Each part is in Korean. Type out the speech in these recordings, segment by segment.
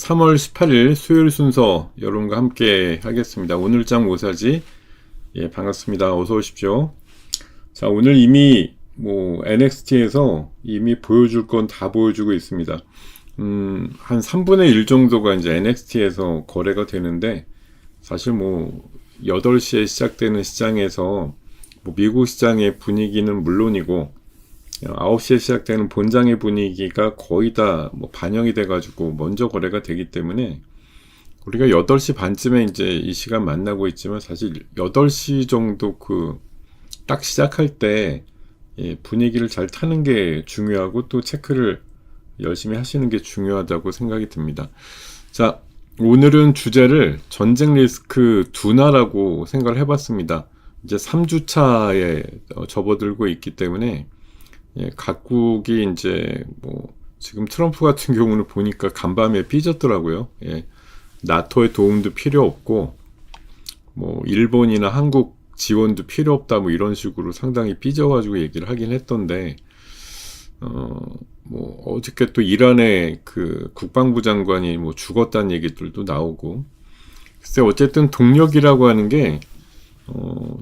3월 18일 수요일 순서 여러분과 함께 하겠습니다. 오늘장 오사지. 반갑습니다. 어서 오십시오. 자, 오늘 이미 NXT에서 이미 보여줄 건 다 보여주고 있습니다. 한 3분의 1 정도가 이제 NXT에서 거래가 되는데, 사실 8시에 시작되는 시장에서 미국 시장의 분위기는 물론이고 9시에 시작되는 본장의 분위기가 거의 다 반영이 돼가지고 먼저 거래가 되기 때문에 우리가 8시 반쯤에 이제 이 시간 만나고 있지만, 사실 8시 정도 딱 시작할 때 분위기를 잘 타는 게 중요하고, 또 체크를 열심히 하시는 게 중요하다고 생각이 듭니다. 자, 오늘은 주제를 전쟁 리스크 둔화라고 생각을 해봤습니다. 이제 3주차에 접어들고 있기 때문에 각국이 이제 지금 트럼프 같은 경우는 보니까 간밤에 삐졌더라고요. 나토의 도움도 필요 없고 일본이나 한국 지원도 필요 없다 이런 식으로 상당히 삐져가지고 얘기를 하긴 했던데, 어저께 또 이란의 국방부 장관이 죽었다는 얘기들도 나오고, 글쎄 어쨌든 동력이라고 하는 게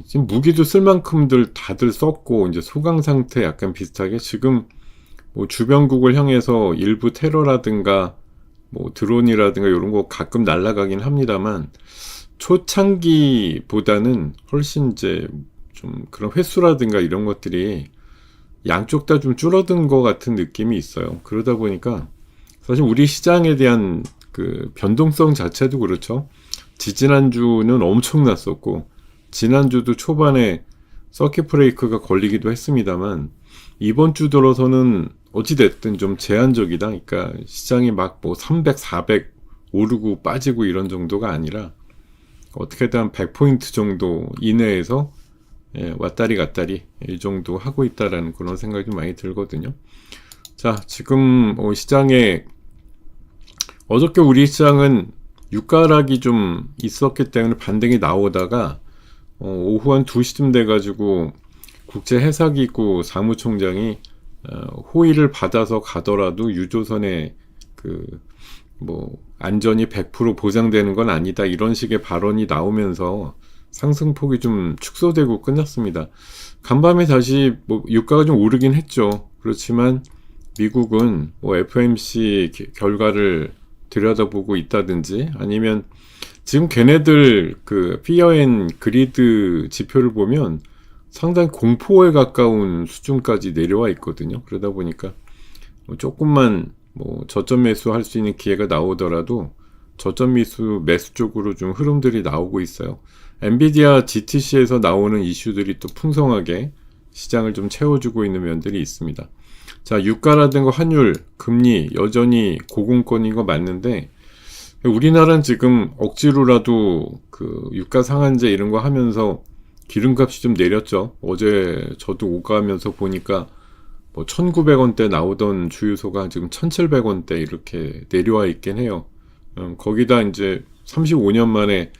지금 무기도 쓸 만큼들 다들 썼고, 이제 소강 상태 약간 비슷하게 지금 주변국을 향해서 일부 테러라든가 드론이라든가 이런 거 가끔 날아가긴 합니다만, 초창기보다는 훨씬 이제 좀 그런 횟수라든가 이런 것들이 양쪽 다 좀 줄어든 것 같은 느낌이 있어요. 그러다 보니까 사실 우리 시장에 대한 변동성 자체도 그렇죠. 지지난주는 엄청났었고, 지난주도 초반에 서킷 브레이크가 걸리기도 했습니다만, 이번 주 들어서는 어찌됐든 좀 제한적이다. 그러니까 시장이 300, 400 오르고 빠지고 이런 정도가 아니라 어떻게든 한 100포인트 정도 이내에서 왔다리 갔다리 이 정도 하고 있다라는 그런 생각이 많이 들거든요. 자, 지금 시장에 어저께 우리 시장은 유가락이 좀 있었기 때문에 반등이 나오다가 오후 한 2시쯤 돼가지고 국제해사기구 사무총장이 호의를 받아서 가더라도 유조선의 안전이 100% 보장되는 건 아니다, 이런 식의 발언이 나오면서 상승폭이 좀 축소되고 끝났습니다. 간밤에 다시 유가가 좀 오르긴 했죠. 그렇지만 미국은 FOMC 결과를 들여다보고 있다든지, 아니면 지금 걔네들 피어 앤 그리드 지표를 보면 상당히 공포에 가까운 수준까지 내려와 있거든요. 그러다 보니까 조금만 저점 매수 할 수 있는 기회가 나오더라도 저점 매수 쪽으로 좀 흐름들이 나오고 있어요. 엔비디아 GTC에서 나오는 이슈들이 또 풍성하게 시장을 좀 채워주고 있는 면들이 있습니다. 자, 유가라든가 환율, 금리 여전히 고공권인 거 맞는데, 우리나라는 지금 억지로라도 유가 상한제 이런 거 하면서 기름값이 좀 내렸죠. 어제 저도 오가면서 보니까 1,900원대 나오던 주유소가 지금 1,700원대 이렇게 내려와 있긴 해요. 거기다 이제 35년 만에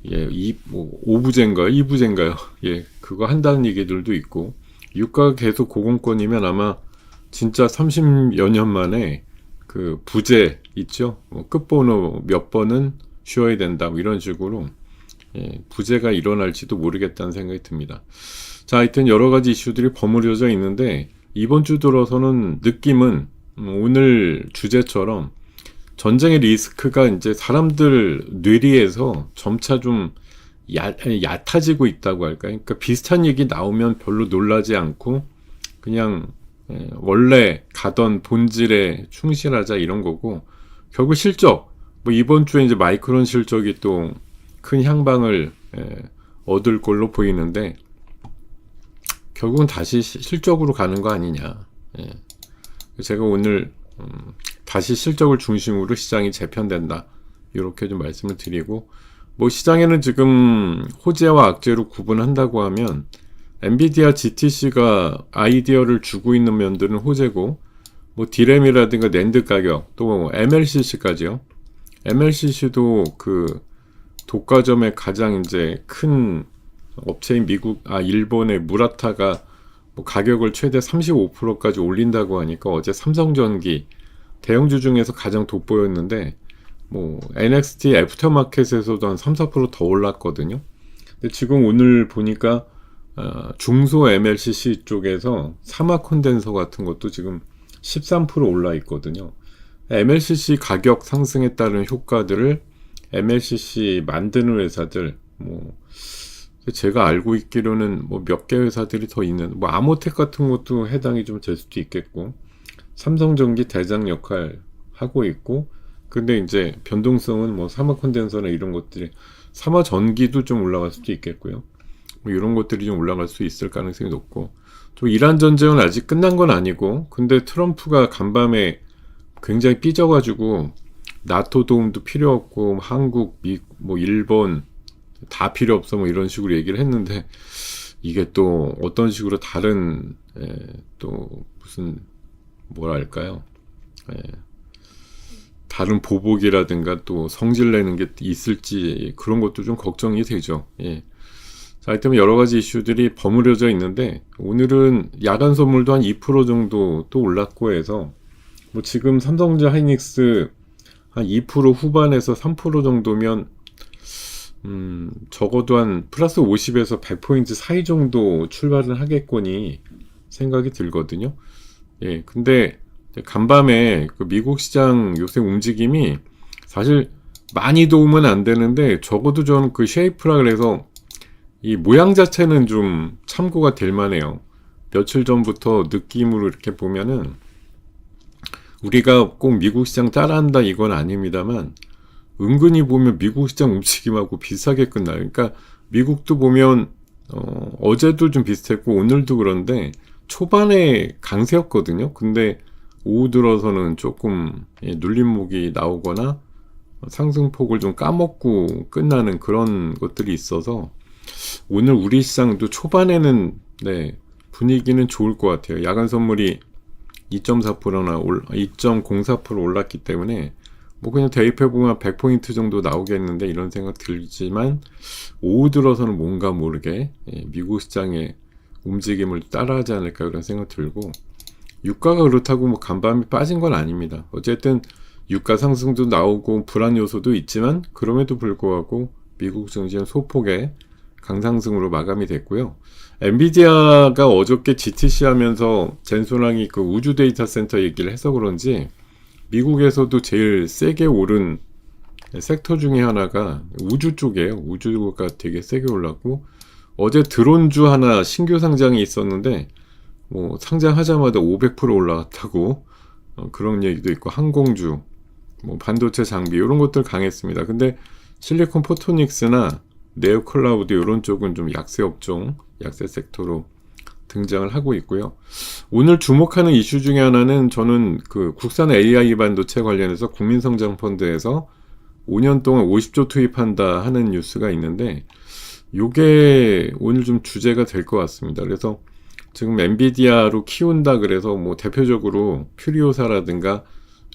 5부제인가요? 2부제인가요? 그거 한다는 얘기들도 있고, 유가가 계속 고공권이면 아마 진짜 30여 년 만에 부제 있죠? 끝번호 몇 번은 쉬어야 된다, 이런 식으로 부재가 일어날지도 모르겠다는 생각이 듭니다. 자, 하여튼 여러 가지 이슈들이 버무려져 있는데, 이번 주 들어서는 느낌은 오늘 주제처럼 전쟁의 리스크가 이제 사람들 뇌리에서 점차 좀 얕아지고 있다고 할까요? 그러니까 비슷한 얘기 나오면 별로 놀라지 않고 그냥 원래 가던 본질에 충실하자, 이런 거고, 결국 실적, 이번 주에 이제 마이크론 실적이 또 큰 향방을 얻을 걸로 보이는데, 결국은 다시 실적으로 가는 거 아니냐. 제가 오늘 다시 실적을 중심으로 시장이 재편된다, 이렇게 좀 말씀을 드리고, 시장에는 지금 호재와 악재로 구분한다고 하면 엔비디아 GTC가 아이디어를 주고 있는 면들은 호재고, 디램이라든가 낸드 가격, 또 MLCC까지요. MLCC도 독과점의 가장 이제 큰 업체인 일본의 무라타가 가격을 최대 35%까지 올린다고 하니까 어제 삼성전기 대형주 중에서 가장 돋보였는데, 뭐 NXT 애프터마켓에서도 한 3~4%더 올랐거든요. 근데 지금 오늘 보니까 중소 MLCC 쪽에서 사막 콘덴서 같은 것도 지금 13% 올라 있거든요. MLCC 가격 상승에 따른 효과들을 MLCC 만드는 회사들, 뭐 제가 알고 있기로는 뭐 몇 개 회사들이 더 있는, 뭐 아모텍 같은 것도 해당이 좀 될 수도 있겠고, 삼성전기 대장 역할 하고 있고, 근데 이제 변동성은 뭐 사막 콘덴서나 이런 것들이, 사막 전기도 좀 올라갈 수도 있겠고요. 뭐 이런 것들이 좀 올라갈 수 있을 가능성이 높고, 또 이란 전쟁은 아직 끝난 건 아니고, 근데 트럼프가 간밤에 굉장히 삐져가지고 나토 도움도 필요 없고 한국, 뭐 일본 다 필요 없어 뭐 이런 식으로 얘기를 했는데, 이게 또 어떤 식으로 다른 또 무슨 뭐랄까요, 다른 보복이라든가 또 성질 내는 게 있을지 그런 것도 좀 걱정이 되죠. 자, 하여튼 여러 가지 이슈들이 버무려져 있는데, 오늘은 야간 선물도 한 2% 정도 또 올랐고 해서, 뭐 지금 삼성전자 하이닉스 한 2% 후반에서 3% 정도면 적어도 한 플러스 50에서 100포인트 사이 정도 출발을 하겠거니 생각이 들거든요. 근데 간밤에 그 미국 시장 요새 움직임이 사실 많이 도움은 안 되는데, 적어도 저는 그 쉐이프라 그래서 이 모양 자체는 좀 참고가 될 만해요. 며칠 전부터 느낌으로 이렇게 보면은, 우리가 꼭 미국 시장 따라한다 이건 아닙니다만, 은근히 보면 미국 시장 움직임하고 비슷하게 끝나요. 그러니까 미국도 보면 어제도 좀 비슷했고 오늘도 그런데 초반에 강세였거든요. 근데 오후 들어서는 조금 눌림목이 나오거나 상승폭을 좀 까먹고 끝나는 그런 것들이 있어서, 오늘 우리 시장도 초반에는 분위기는 좋을 것 같아요. 야간 선물이 2.4%나 2.04% 올랐기 때문에 뭐 그냥 대입해보면 100포인트 정도 나오겠는데 이런 생각 들지만, 오후 들어서는 뭔가 모르게 미국 시장의 움직임을 따라하지 않을까 그런 생각 들고, 유가가 그렇다고 뭐 간밤에 빠진 건 아닙니다. 어쨌든 유가 상승도 나오고 불안 요소도 있지만, 그럼에도 불구하고 미국 증시는 소폭의 강상승으로 마감이 됐고요. 엔비디아가 어저께 GTC 하면서 젠소랑이 그 우주 데이터 센터 얘기를 해서 그런지 미국에서도 제일 세게 오른 섹터 중에 하나가 우주 쪽이에요. 우주가 되게 세게 올랐고, 어제 드론주 하나 신규 상장이 있었는데 뭐 상장하자마자 500% 올라갔다고 그런 얘기도 있고, 항공주, 뭐 반도체 장비 이런 것들 강했습니다. 근데 실리콘 포토닉스나 네오 클라우드 이런 쪽은 좀 약세 업종, 약세 섹터로 등장을 하고 있고요. 오늘 주목하는 이슈 중에 하나는, 저는 그 국산 AI 반도체 관련해서 국민성장펀드에서 5년 동안 50조 투입한다 하는 뉴스가 있는데, 요게 오늘 좀 주제가 될 것 같습니다. 그래서 지금 엔비디아로 키운다 그래서 뭐 대표적으로 퓨리오사라든가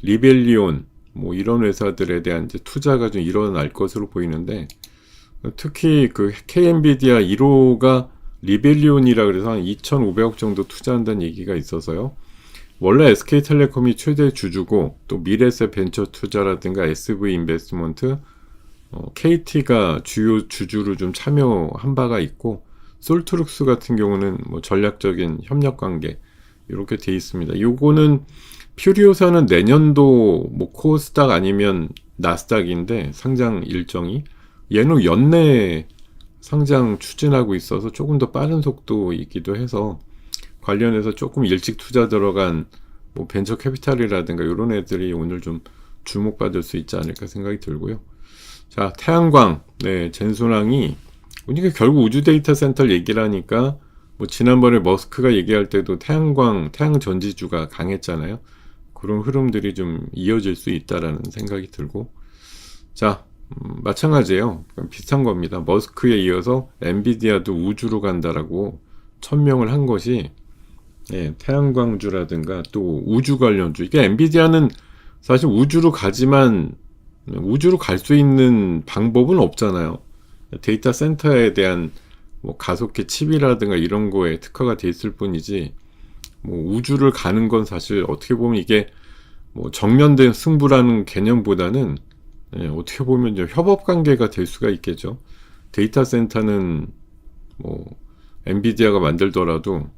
리벨리온 뭐 이런 회사들에 대한 이제 투자가 좀 일어날 것으로 보이는데, 특히 그 KNVIDIA 1호가 리벨리온이라 그래서 한 2,500억 정도 투자한다는 얘기가 있어서요. 원래 SK텔레콤이 최대 주주고, 또 미래세 벤처 투자라든가 SV 인베스트먼트, KT가 주요 주주로 좀 참여한 바가 있고, 솔트룩스 같은 경우는 뭐 전략적인 협력 관계 이렇게 돼 있습니다. 요거는 퓨리오사는 내년도 뭐 코스닥 아니면 나스닥인데 상장 일정이, 얘는 연내 상장 추진하고 있어서 조금 더 빠른 속도이기도 해서, 관련해서 조금 일찍 투자 들어간 뭐 벤처 캐피탈이라든가 이런 애들이 오늘 좀 주목받을 수 있지 않을까 생각이 들고요. 자, 태양광, 젠소랑이, 그러니까 결국 우주 데이터 센터 얘기를 하니까, 뭐 지난번에 머스크가 얘기할 때도 태양광, 태양 전지주가 강했잖아요. 그런 흐름들이 좀 이어질 수 있다라는 생각이 들고, 자, 마찬가지예요. 비슷한 겁니다. 머스크에 이어서 엔비디아도 우주로 간다라고 천명을 한 것이, 태양광주라든가 또 우주 관련주. 이게 엔비디아는 사실 우주로 가지만 우주로 갈 수 있는 방법은 없잖아요. 데이터 센터에 대한 뭐 가속기 칩이라든가 이런 거에 특화가 돼 있을 뿐이지, 뭐 우주를 가는 건 사실 어떻게 보면 이게 뭐 정면된 승부라는 개념보다는 어떻게 보면 이제 협업 관계가 될 수가 있겠죠. 데이터 센터는 뭐 엔비디아가 만들더라도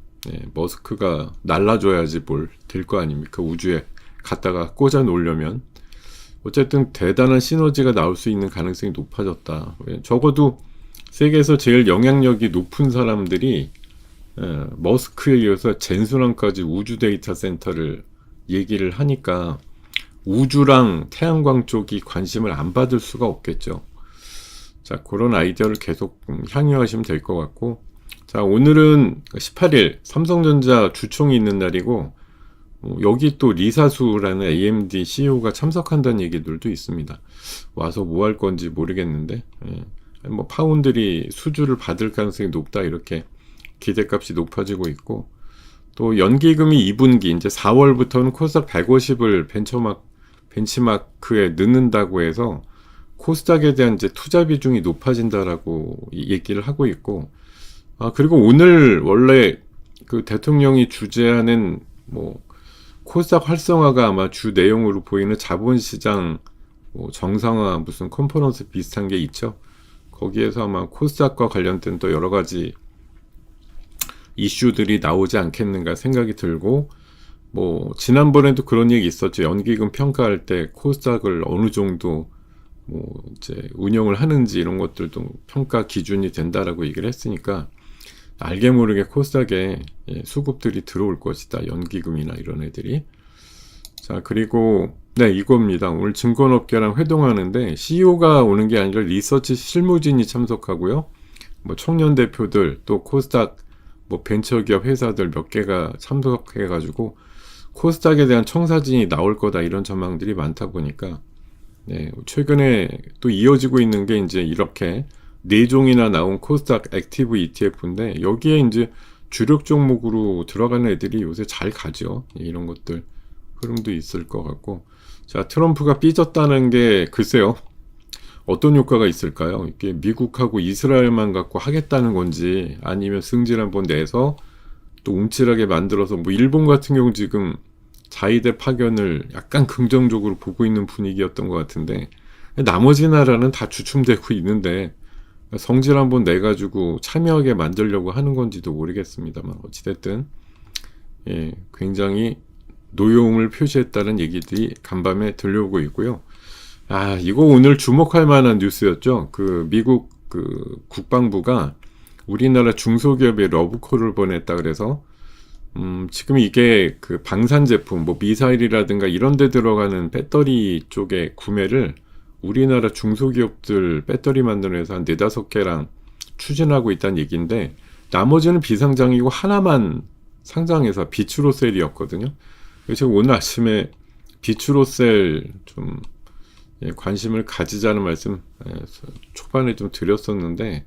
머스크가 날라줘야지 뭘 될 거 아닙니까? 우주에 갖다가 꽂아 놓으려면 어쨌든 대단한 시너지가 나올 수 있는 가능성이 높아졌다. 적어도 세계에서 제일 영향력이 높은 사람들이 머스크에 이어서 젠순환까지 우주 데이터 센터를 얘기를 하니까 우주랑 태양광 쪽이 관심을 안 받을 수가 없겠죠. 자, 그런 아이디어를 계속 향유하시면 될 것 같고, 자, 오늘은 18일 삼성전자 주총이 있는 날이고, 여기 또 리사수라는 AMD CEO가 참석한다는 얘기들도 있습니다. 와서 뭐 할 건지 모르겠는데, 뭐 파운드리 수주를 받을 가능성이 높다, 이렇게 기대값이 높아지고 있고, 또 연기금이 2분기 이제 4월부터는 코스닥 150을 벤치마크에 넣는다고 해서 코스닥에 대한 이제 투자 비중이 높아진다라고 얘기를 하고 있고, 그리고 오늘 원래 그 대통령이 주재하는 뭐 코스닥 활성화가 아마 주 내용으로 보이는 자본시장 뭐 정상화 무슨 컨퍼런스 비슷한 게 있죠. 거기에서 아마 코스닥과 관련된 또 여러 가지 이슈들이 나오지 않겠는가 생각이 들고, 뭐 지난번에도 그런 얘기 있었죠. 연기금 평가할 때 코스닥을 어느 정도 뭐 이제 운영을 하는지 이런 것들도 평가 기준이 된다라고 얘기를 했으니까 알게 모르게 코스닥에 수급들이 들어올 것이다. 연기금이나 이런 애들이. 자, 그리고 이겁니다. 오늘 증권업계랑 회동하는데 CEO가 오는 게 아니라 리서치 실무진이 참석하고요. 뭐 청년 대표들 또 코스닥 뭐 벤처기업 회사들 몇 개가 참석해가지고 코스닥에 대한 청사진이 나올 거다 이런 전망들이 많다 보니까 최근에 또 이어지고 있는 게 이제 이렇게 4종이나 나온 코스닥 액티브 ETF인데 여기에 이제 주력 종목으로 들어가는 애들이 요새 잘 가죠. 이런 것들 흐름도 있을 것 같고, 자, 트럼프가 삐졌다는 게 글쎄요. 어떤 효과가 있을까요? 이게 미국하고 이스라엘만 갖고 하겠다는 건지 아니면 승질 한번 내서 또 움찔하게 만들어서 뭐 일본 같은 경우 지금 자위대 파견을 약간 긍정적으로 보고 있는 분위기였던 것 같은데 나머지 나라는 다 주춤되고 있는데 성질 한번 내가지고 참여하게 만들려고 하는 건지도 모르겠습니다만 어찌됐든 굉장히 노여움을 표시했다는 얘기들이 간밤에 들려오고 있고요. 이거 오늘 주목할 만한 뉴스였죠. 그 미국 그 국방부가 우리나라 중소기업에 러브콜을 보냈다 그래서 지금 이게 그 방산 제품 뭐 미사일이라든가 이런 데 들어가는 배터리 쪽의 구매를 우리나라 중소기업들 배터리 만드는 회사 한 4-5개랑 추진하고 있다는 얘기인데 나머지는 비상장이고 하나만 상장해서 비추로셀이었거든요. 그래서 오늘 아침에 비추로셀 좀 관심을 가지자는 말씀 초반에 좀 드렸었는데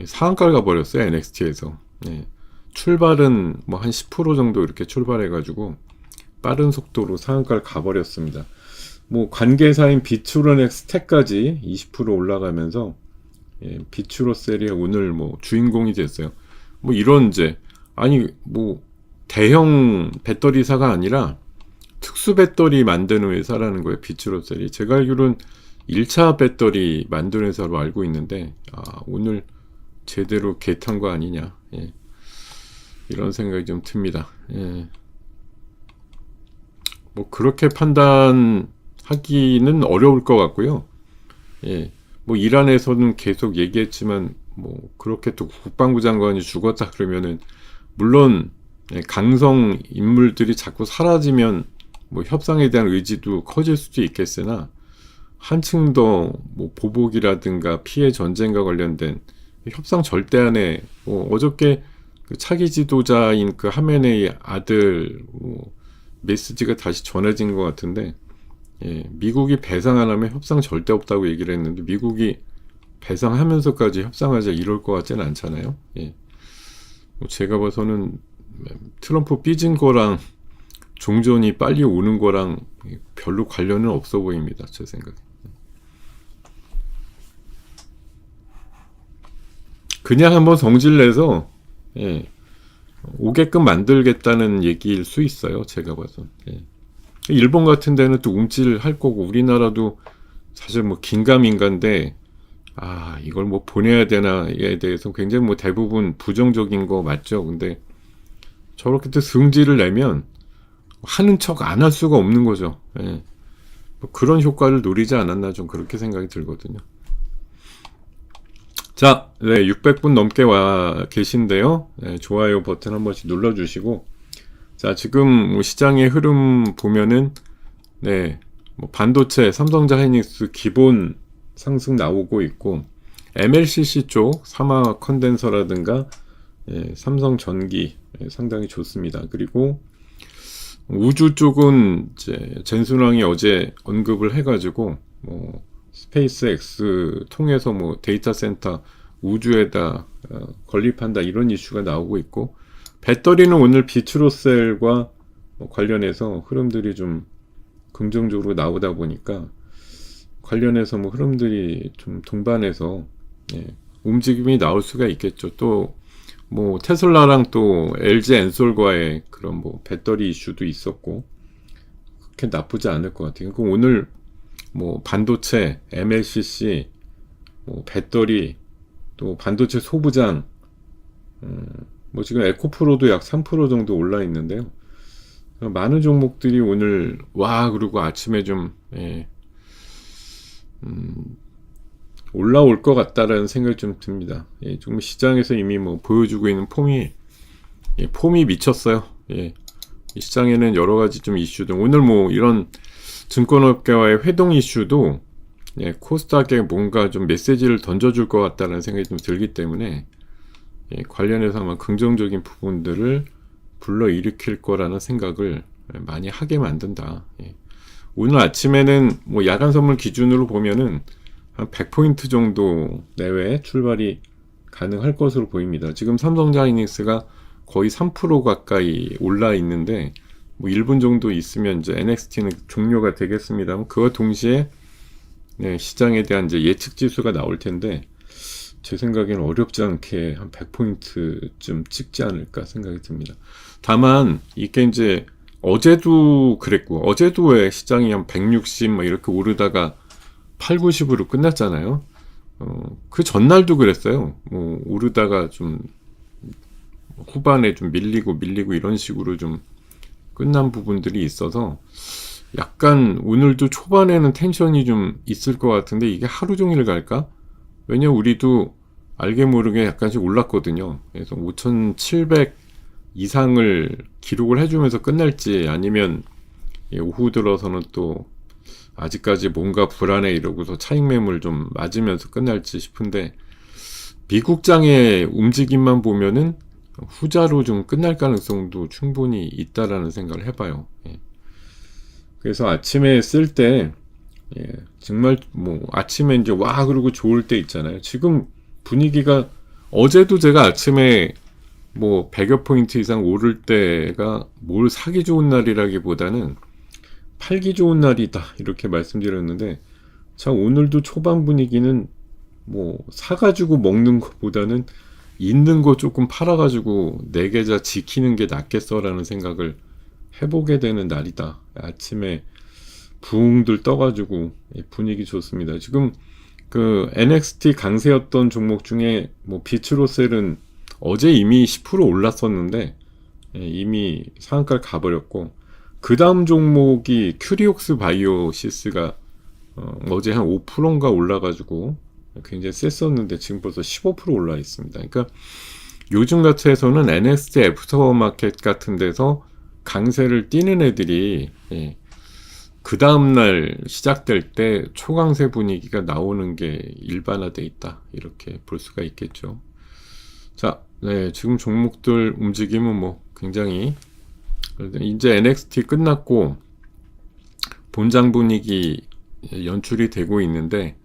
상한가를 가버렸어요. NXT에서. 출발은 뭐 한 10% 정도 이렇게 출발해가지고 빠른 속도로 상한가를 가버렸습니다. 뭐 관계사인 비추로넥 스택까지 20% 올라가면서 비추로셀이 오늘 뭐 주인공이 됐어요. 뭐 이런 뭐 대형 배터리사가 아니라 특수 배터리 만드는 회사라는 거예요. 비추로셀이. 제가 알기로는 1차 배터리 만드는 회사로 알고 있는데 오늘 제대로 개탄 거 아니냐 이런 생각이 좀 듭니다. 뭐 그렇게 판단하기는 어려울 것 같고요. 뭐 이란에서는 계속 얘기했지만 뭐 그렇게 또 국방부 장관이 죽었다 그러면은 물론 강성 인물들이 자꾸 사라지면 뭐 협상에 대한 의지도 커질 수도 있겠으나 한층 더 뭐 보복이라든가 피해 전쟁과 관련된 협상 절대 안에 어저께 그 차기 지도자인 그 하메네이 아들 메시지가 다시 전해진 것 같은데 미국이 배상 안 하면 협상 절대 없다고 얘기를 했는데 미국이 배상하면서까지 협상하자 이럴 것 같지는 않잖아요. 제가 봐서는 트럼프 삐진 거랑 종전이 빨리 오는 거랑 별로 관련은 없어 보입니다. 제 생각에. 그냥 한번 성질내서 오게끔 만들겠다는 얘기일 수 있어요. 제가 봐서. 일본 같은 데는 또 움찔할 거고 우리나라도 사실 뭐 긴가민가인데 이걸 뭐 보내야 되나에 대해서 굉장히 뭐 대부분 부정적인 거 맞죠. 근데 저렇게 또 승지를 내면 하는 척 안 할 수가 없는 거죠. 예. 뭐 그런 효과를 노리지 않았나 좀 그렇게 생각이 들거든요. 자, 네, 600분 넘게 와 계신데요. 네, 좋아요 버튼 한 번씩 눌러주시고, 자, 지금 뭐 시장의 흐름 보면은, 네, 뭐 반도체, 삼성자 하이닉스 기본 상승 나오고 있고, MLCC 쪽 사마 컨덴서라든가, 예, 삼성전기 상당히 좋습니다. 그리고 우주 쪽은 이제 젠순왕이 어제 언급을 해가지고, 뭐 스페이스X 통해서 뭐 데이터 센터 우주에다 건립한다 이런 이슈가 나오고 있고, 배터리는 오늘 비트로셀과 관련해서 흐름들이 좀 긍정적으로 나오다 보니까 관련해서 뭐 흐름들이 좀 동반해서 움직임이 나올 수가 있겠죠. 또 뭐 테슬라랑 또 LG 엔솔과의 그런 뭐 배터리 이슈도 있었고 그렇게 나쁘지 않을 것 같아요. 그럼 오늘 뭐 반도체, MLCC, 뭐 배터리, 또 반도체 소부장, 뭐 지금 에코프로도 약 3% 정도 올라 있는데요. 많은 종목들이 오늘 그리고 아침에 좀 올라올 것 같다라는 생각이 좀 듭니다. 좀 시장에서 이미 뭐 보여주고 있는 폼이 미쳤어요. 이 시장에는 여러 가지 좀 이슈들, 오늘 뭐 이런 증권업계와의 회동 이슈도 코스닥에 뭔가 좀 메시지를 던져줄 것 같다는 생각이 좀 들기 때문에 관련해서 아마 긍정적인 부분들을 불러일으킬 거라는 생각을 많이 하게 만든다. 오늘 아침에는 뭐 야간 선물 기준으로 보면은 한 100포인트 정도 내외 출발이 가능할 것으로 보입니다. 지금 삼성자 하이닉스가 거의 3% 가까이 올라 있는데 뭐 1분 정도 있으면 이제 NXT는 종료가 되겠습니다. 그와 동시에 시장에 대한 이제 예측 지수가 나올 텐데 제 생각에는 어렵지 않게 한 100포인트쯤 찍지 않을까 생각이 듭니다. 다만 이게 이제 어제도 그랬고, 어제도 왜 시장이 한 160 뭐 이렇게 오르다가 8, 90으로 끝났잖아요. 그 전날도 그랬어요. 뭐 오르다가 좀 후반에 좀 밀리고 이런 식으로 좀 끝난 부분들이 있어서 약간 오늘도 초반에는 텐션이 좀 있을 것 같은데 이게 하루 종일 갈까? 왜냐면 우리도 알게 모르게 약간씩 올랐거든요. 그래서 5,700 이상을 기록을 해주면서 끝날지 아니면 오후 들어서는 또 아직까지 뭔가 불안해 이러고서 차익 매물 좀 맞으면서 끝날지 싶은데 미국장의 움직임만 보면은 후자로 좀 끝날 가능성도 충분히 있다라는 생각을 해봐요. 그래서 아침에 쓸 때 정말 뭐 아침에 이제 그러고 좋을 때 있잖아요. 지금 분위기가 어제도 제가 아침에 뭐 100여 포인트 이상 오를 때가 뭘 사기 좋은 날이라기보다는 팔기 좋은 날이다 이렇게 말씀드렸는데 자 오늘도 초반 분위기는 뭐 사가지고 먹는 것보다는 있는 거 조금 팔아가지고 내 계좌 지키는 게 낫겠어라는 생각을 해보게 되는 날이다. 아침에 붕들 떠가지고 분위기 좋습니다. 지금 그 NXT 강세였던 종목 중에 뭐 비츠로셀은 어제 이미 10% 올랐었는데 이미 상한가를 가버렸고 그 다음 종목이 큐리옥스 바이오시스가 어제 한 5%인가 올라가지고 굉장히 셌었는데 지금 벌써 15% 올라 있습니다. 그러니까 요즘 같아서는 NXT 애프터마켓 같은 데서 강세를 띠는 애들이 그 다음날 시작될 때 초강세 분위기가 나오는 게 일반화돼 있다 이렇게 볼 수가 있겠죠. 자, 지금 종목들 움직임은 뭐 굉장히 이제 NXT 끝났고 본장 분위기 연출이 되고 있는데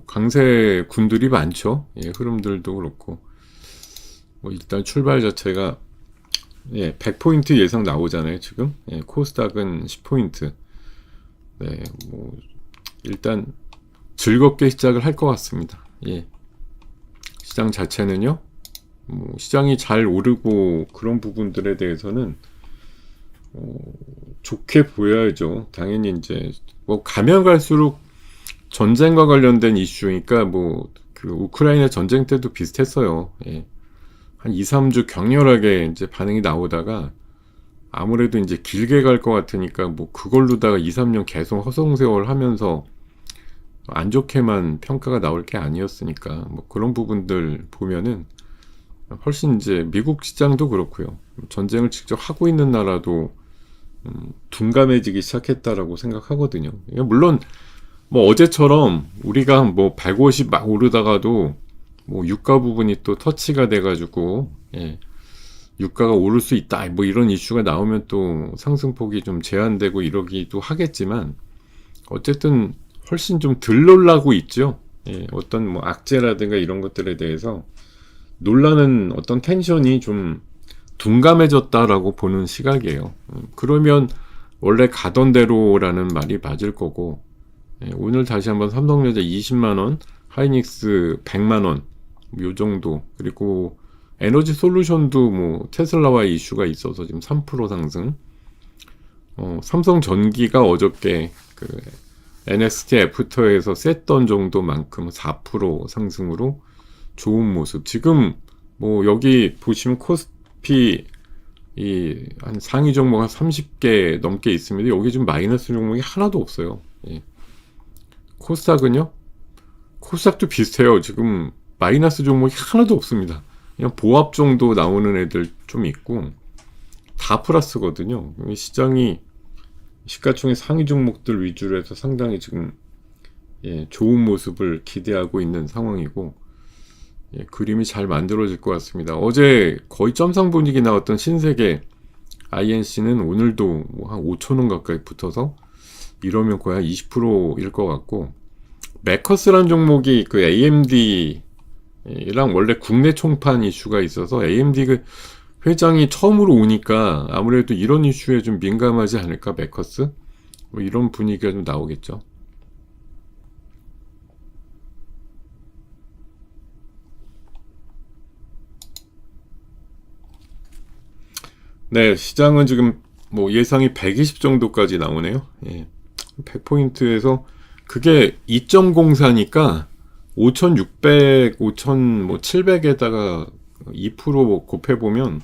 강세 군들이 많죠. 흐름들도 그렇고 뭐 일단 출발 자체가 100포인트 예상 나오잖아요. 지금 코스닥은 10포인트. 뭐 일단 즐겁게 시작을 할 것 같습니다. 시장 자체는요. 뭐 시장이 잘 오르고 그런 부분들에 대해서는 좋게 보여야죠. 당연히 이제 뭐 가면 갈수록 전쟁과 관련된 이슈니까 뭐 그 우크라이나 전쟁 때도 비슷했어요. 예. 한 2, 3주 격렬하게 이제 반응이 나오다가 아무래도 이제 길게 갈 것 같으니까 뭐 그걸로다가 2, 3년 계속 허송세월 하면서 안 좋게만 평가가 나올 게 아니었으니까 뭐 그런 부분들 보면은 훨씬 이제 미국 시장도 그렇고요. 전쟁을 직접 하고 있는 나라도 둔감해지기 시작했다라고 생각하거든요. 물론 뭐 어제처럼 우리가 뭐 150 막 오르다가도 뭐 유가 부분이 또 터치가 돼가지고 예, 유가가 오를 수 있다 뭐 이런 이슈가 나오면 또 상승폭이 좀 제한되고 이러기도 하겠지만 어쨌든 훨씬 좀 덜 놀라고 있죠. 예, 어떤 뭐 악재라든가 이런 것들에 대해서 놀라는 어떤 텐션이 좀 둔감해졌다라고 보는 시각이에요. 그러면 원래 가던 대로라는 말이 맞을 거고 예, 오늘 다시 한번 삼성전자 20만원, 하이닉스 100만원 요 정도 그리고 에너지 솔루션도 뭐 테슬라와 이슈가 있어서 지금 3% 상승 삼성전기가 어저께 그 NXT 애프터에서 셌던 정도만큼 4% 상승으로 좋은 모습. 지금 뭐 여기 보시면 코스피 이 한 상위 종목 한 30개 넘게 있습니다. 여기 지금 마이너스 종목이 하나도 없어요. 예. 코스닥은요? 코스닥도 비슷해요. 지금 마이너스 종목이 하나도 없습니다. 그냥 보합 정도 나오는 애들 좀 있고 다 플러스거든요. 시장이 시가총액 상위 종목들 위주로 해서 상당히 지금 예, 좋은 모습을 기대하고 있는 상황이고 예, 그림이 잘 만들어질 것 같습니다. 어제 거의 점상 분위기 나왔던 신세계 INC는 오늘도 뭐한 5천원 가까이 붙어서 이러면 거의 한 20%일 것 같고 메커스란 종목이 그 AMD랑 원래 국내 총판 이슈가 있어서 AMD 그 회장이 처음으로 오니까 아무래도 이런 이슈에 좀 민감하지 않을까 메커스? 뭐 이런 분위기가 좀 나오겠죠. 네, 시장은 지금 뭐 예상이 120 정도까지 나오네요. 예. 100포인트에서 그게 2.04니까 5,600, 5,700에다가 2% 곱해보면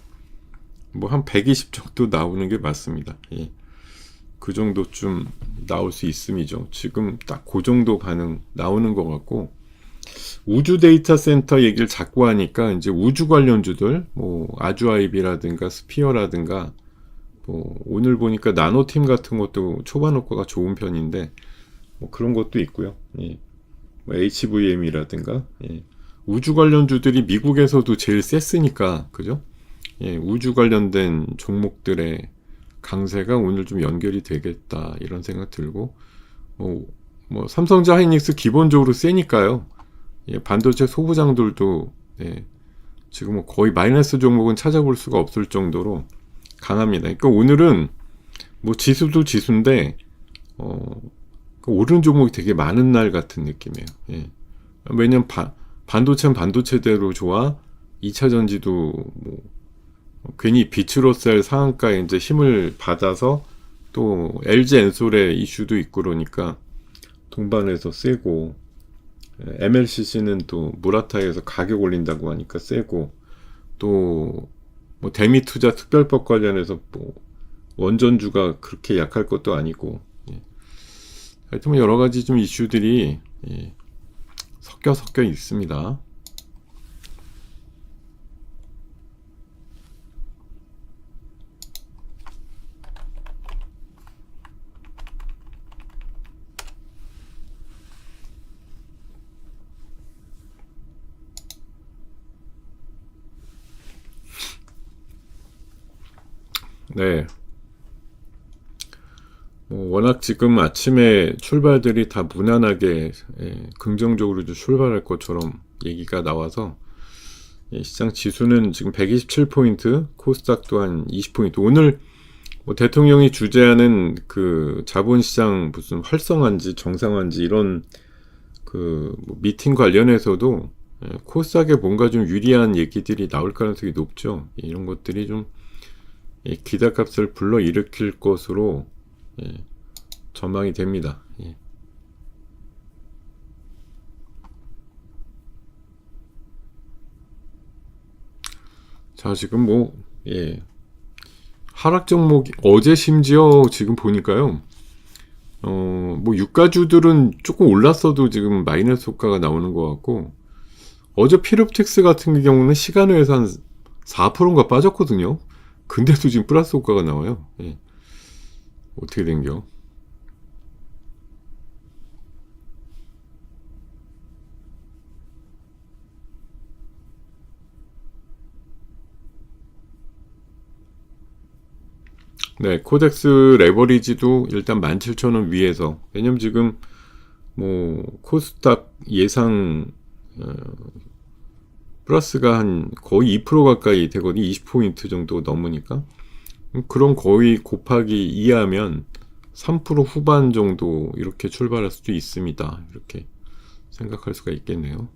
뭐 한 120 정도 나오는 게 맞습니다. 예. 그 정도쯤 나올 수 있음이죠. 지금 딱 그 정도 반응 나오는 것 같고 우주 데이터 센터 얘기를 자꾸 하니까 이제 우주 관련주들 뭐 아주아이비라든가 스피어라든가 뭐 오늘 보니까 나노팀 같은 것도 초반 효과가 좋은 편인데 뭐 그런 것도 있고요. 예. 뭐 HVM이라든가 예. 우주 관련주들이 미국에서도 제일 셌으니까 그죠? 예, 우주 관련된 종목들의 강세가 오늘 좀 연결이 되겠다 이런 생각 들고 뭐 삼성전자 하이닉스 기본적으로 세니까요. 예, 반도체 소부장들도 예, 지금 뭐 거의 마이너스 종목은 찾아볼 수가 없을 정도로 강합니다. 그러니까 오늘은 뭐 지수도 지수인데 오른 종목이 되게 많은 날 같은 느낌이에요. 예. 왜냐면 반도체는 반도체대로 좋아. 2차 전지도 뭐 괜히 비츠로셀 상한가에 이제 힘을 받아서 또 LG 엔솔의 이슈도 있고 그러니까 동반해서 세고 MLCC는 또 무라타에서 가격 올린다고 하니까 세고 또 뭐 대미 투자 특별법 관련해서 뭐 원전주가 그렇게 약할 것도 아니고 예. 하여튼 뭐 여러 가지 좀 이슈들이 예. 섞여 있습니다. 네. 워낙 지금 아침에 출발들이 다 무난하게 예, 긍정적으로 출발할 것처럼 얘기가 나와서 예, 시장 지수는 지금 127포인트, 코스닥 또한 20포인트. 오늘 뭐 대통령이 주재하는 그 자본시장 무슨 활성화인지 정상화인지 이런 그뭐 미팅 관련해서도 예, 코스닥에 뭔가 좀 유리한 얘기들이 나올 가능성이 높죠. 이런 것들이 좀 기대값을 불러일으킬 것으로 전망이 됩니다. 자, 지금 하락 종목, 어제 심지어 지금 보니까요, 유가주들은 조금 올랐어도 지금 마이너스 효과가 나오는 것 같고, 어제 피롭틱스 같은 경우는 시간외에서 한 4%인가 빠졌거든요. 근데도 지금 플러스 효과가 나와요. 어떻게 된겨? 네, 코덱스 레버리지도 일단 17,000원 위에서, 왜냐면 지금 코스닥 예상 플러스가 한 거의 2% 가까이 되거든요. 20포인트 정도 넘으니까. 그럼 거의 곱하기 2하면 3% 후반 정도 이렇게 출발할 수도 있습니다. 이렇게 생각할 수가 있겠네요.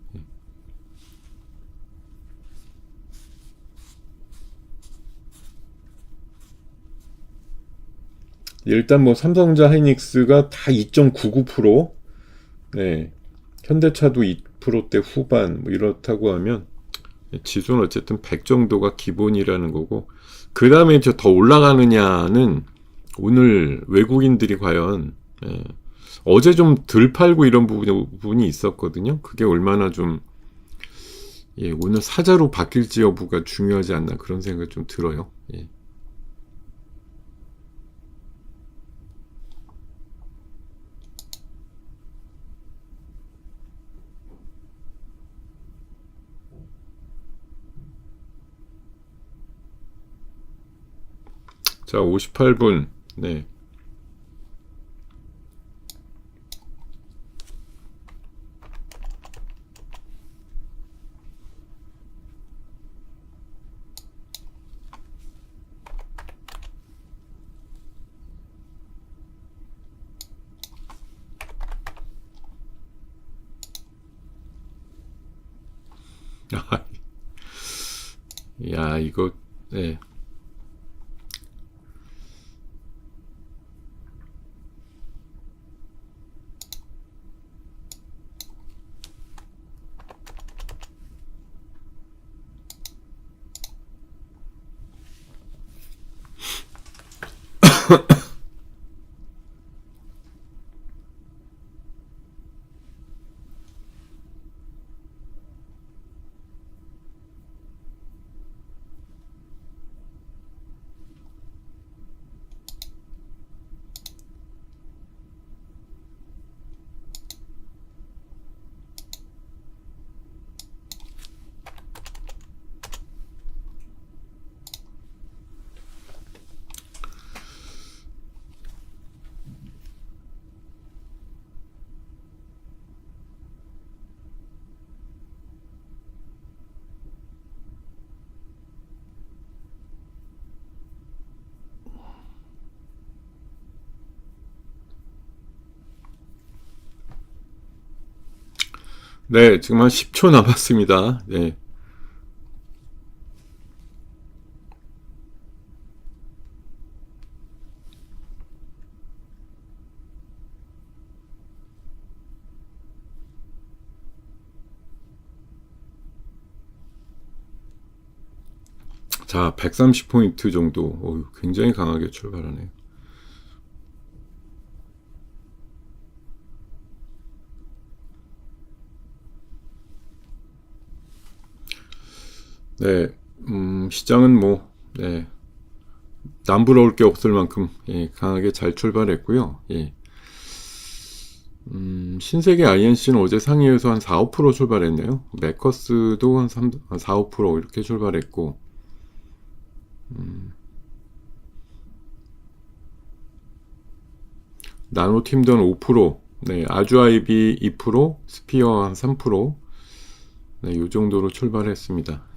일단 삼성전자 하이닉스가 다 2.99%, 네, 현대차도 2%대 후반 이렇다고 하면 지수는 어쨌든 100 정도가 기본이라는 거고, 그 다음에 더 올라가느냐는 오늘 외국인들이 과연 어제 좀 덜 팔고 이런 부분이 있었거든요. 그게 얼마나 좀 오늘 사자로 바뀔지 여부가 중요하지 않나 그런 생각이 좀 들어요. 자, 58분. 네. 야, 이거, 네. 네, 지금 한 10초 남았습니다. 네. 자, 130포인트 정도. 굉장히 강하게 출발하네요. 네, 시장은 네, 남부러울 게 없을 만큼 강하게 잘 출발했고요. 신세계 INC는 어제 상위에서 한 4, 5% 출발했네요. 메커스도 한 4, 5% 이렇게 출발했고, 나노팀던 5%, 네, 아주아이비 2%, 스피어 한 3%, 네, 이 정도로 출발했습니다.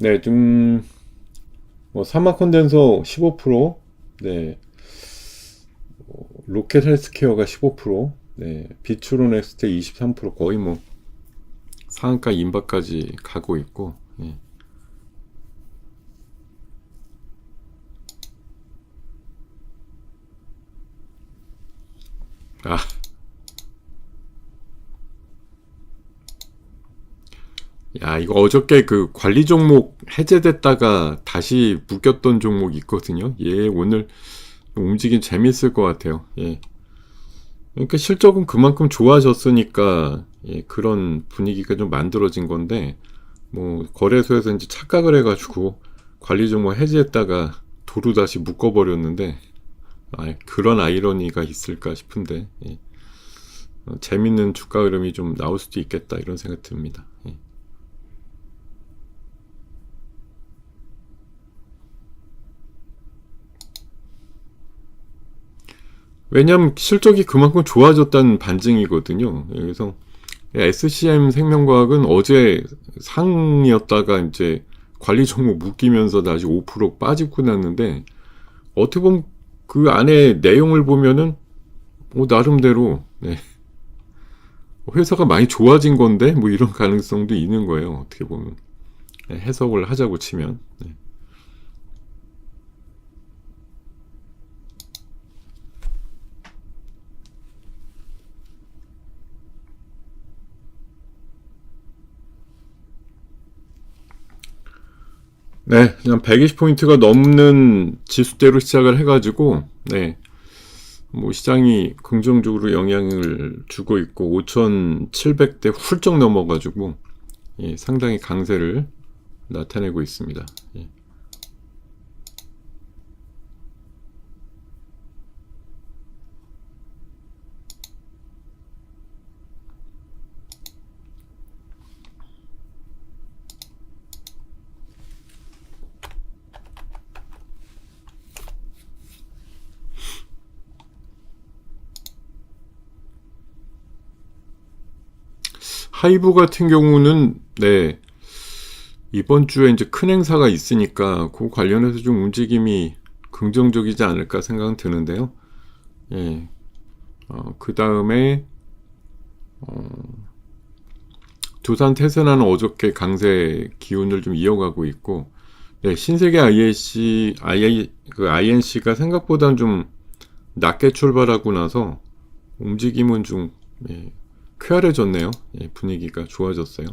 네, 좀, 사막 콘덴서 15%, 네, 로켓 헬스케어가 15%, 네, 비추로넥스트 23% 거의 뭐 상한가 임박까지 가고 있고, 예. 아, 야, 이거 어저께 그 관리 종목 해제됐다가 다시 묶였던 종목 있거든요. 예, 오늘 움직임 재밌을 것 같아요. 예. 그러니까 실적은 그만큼 좋아졌으니까, 예, 그런 분위기가 좀 만들어진 건데, 뭐, 거래소에서 이제 착각을 해가지고 관리 종목 해제했다가 도로 다시 묶어버렸는데, 그런 아이러니가 있을까 싶은데, 예. 재밌는 주가 흐름이 좀 나올 수도 있겠다, 이런 생각 듭니다. 예. 왜냐하면 실적이 그만큼 좋아졌다는 반증이거든요. 그래서 SCM 생명과학은 어제 상이었다가 이제 관리 종목 묶이면서 다시 5% 빠지고 났는데, 어떻게 보면 그 안에 내용을 보면은 나름대로, 네, 회사가 많이 좋아진 건데 뭐 이런 가능성도 있는 거예요. 어떻게 보면, 네, 해석을 하자고 치면. 네. 네, 그냥 120포인트가 넘는 지수대로 시작을 해가지고, 네, 뭐 시장이 긍정적으로 영향을 주고 있고 5,700대 훌쩍 넘어가지고, 예, 상당히 강세를 나타내고 있습니다. 예. 하이브 같은 경우는, 네, 이번 주에 이제 큰 행사가 있으니까 그 관련해서 좀 움직임이 긍정적이지 않을까 생각은 드는데요. 예, 그 다음에 두산 테스라는 어저께 강세 기운을 좀 이어가고 있고, 네, 신세계 INC가 생각보다는 좀 낮게 출발하고 나서 움직임은 좀, 예, 쾌활해졌네요. 예, 분위기가 좋아졌어요.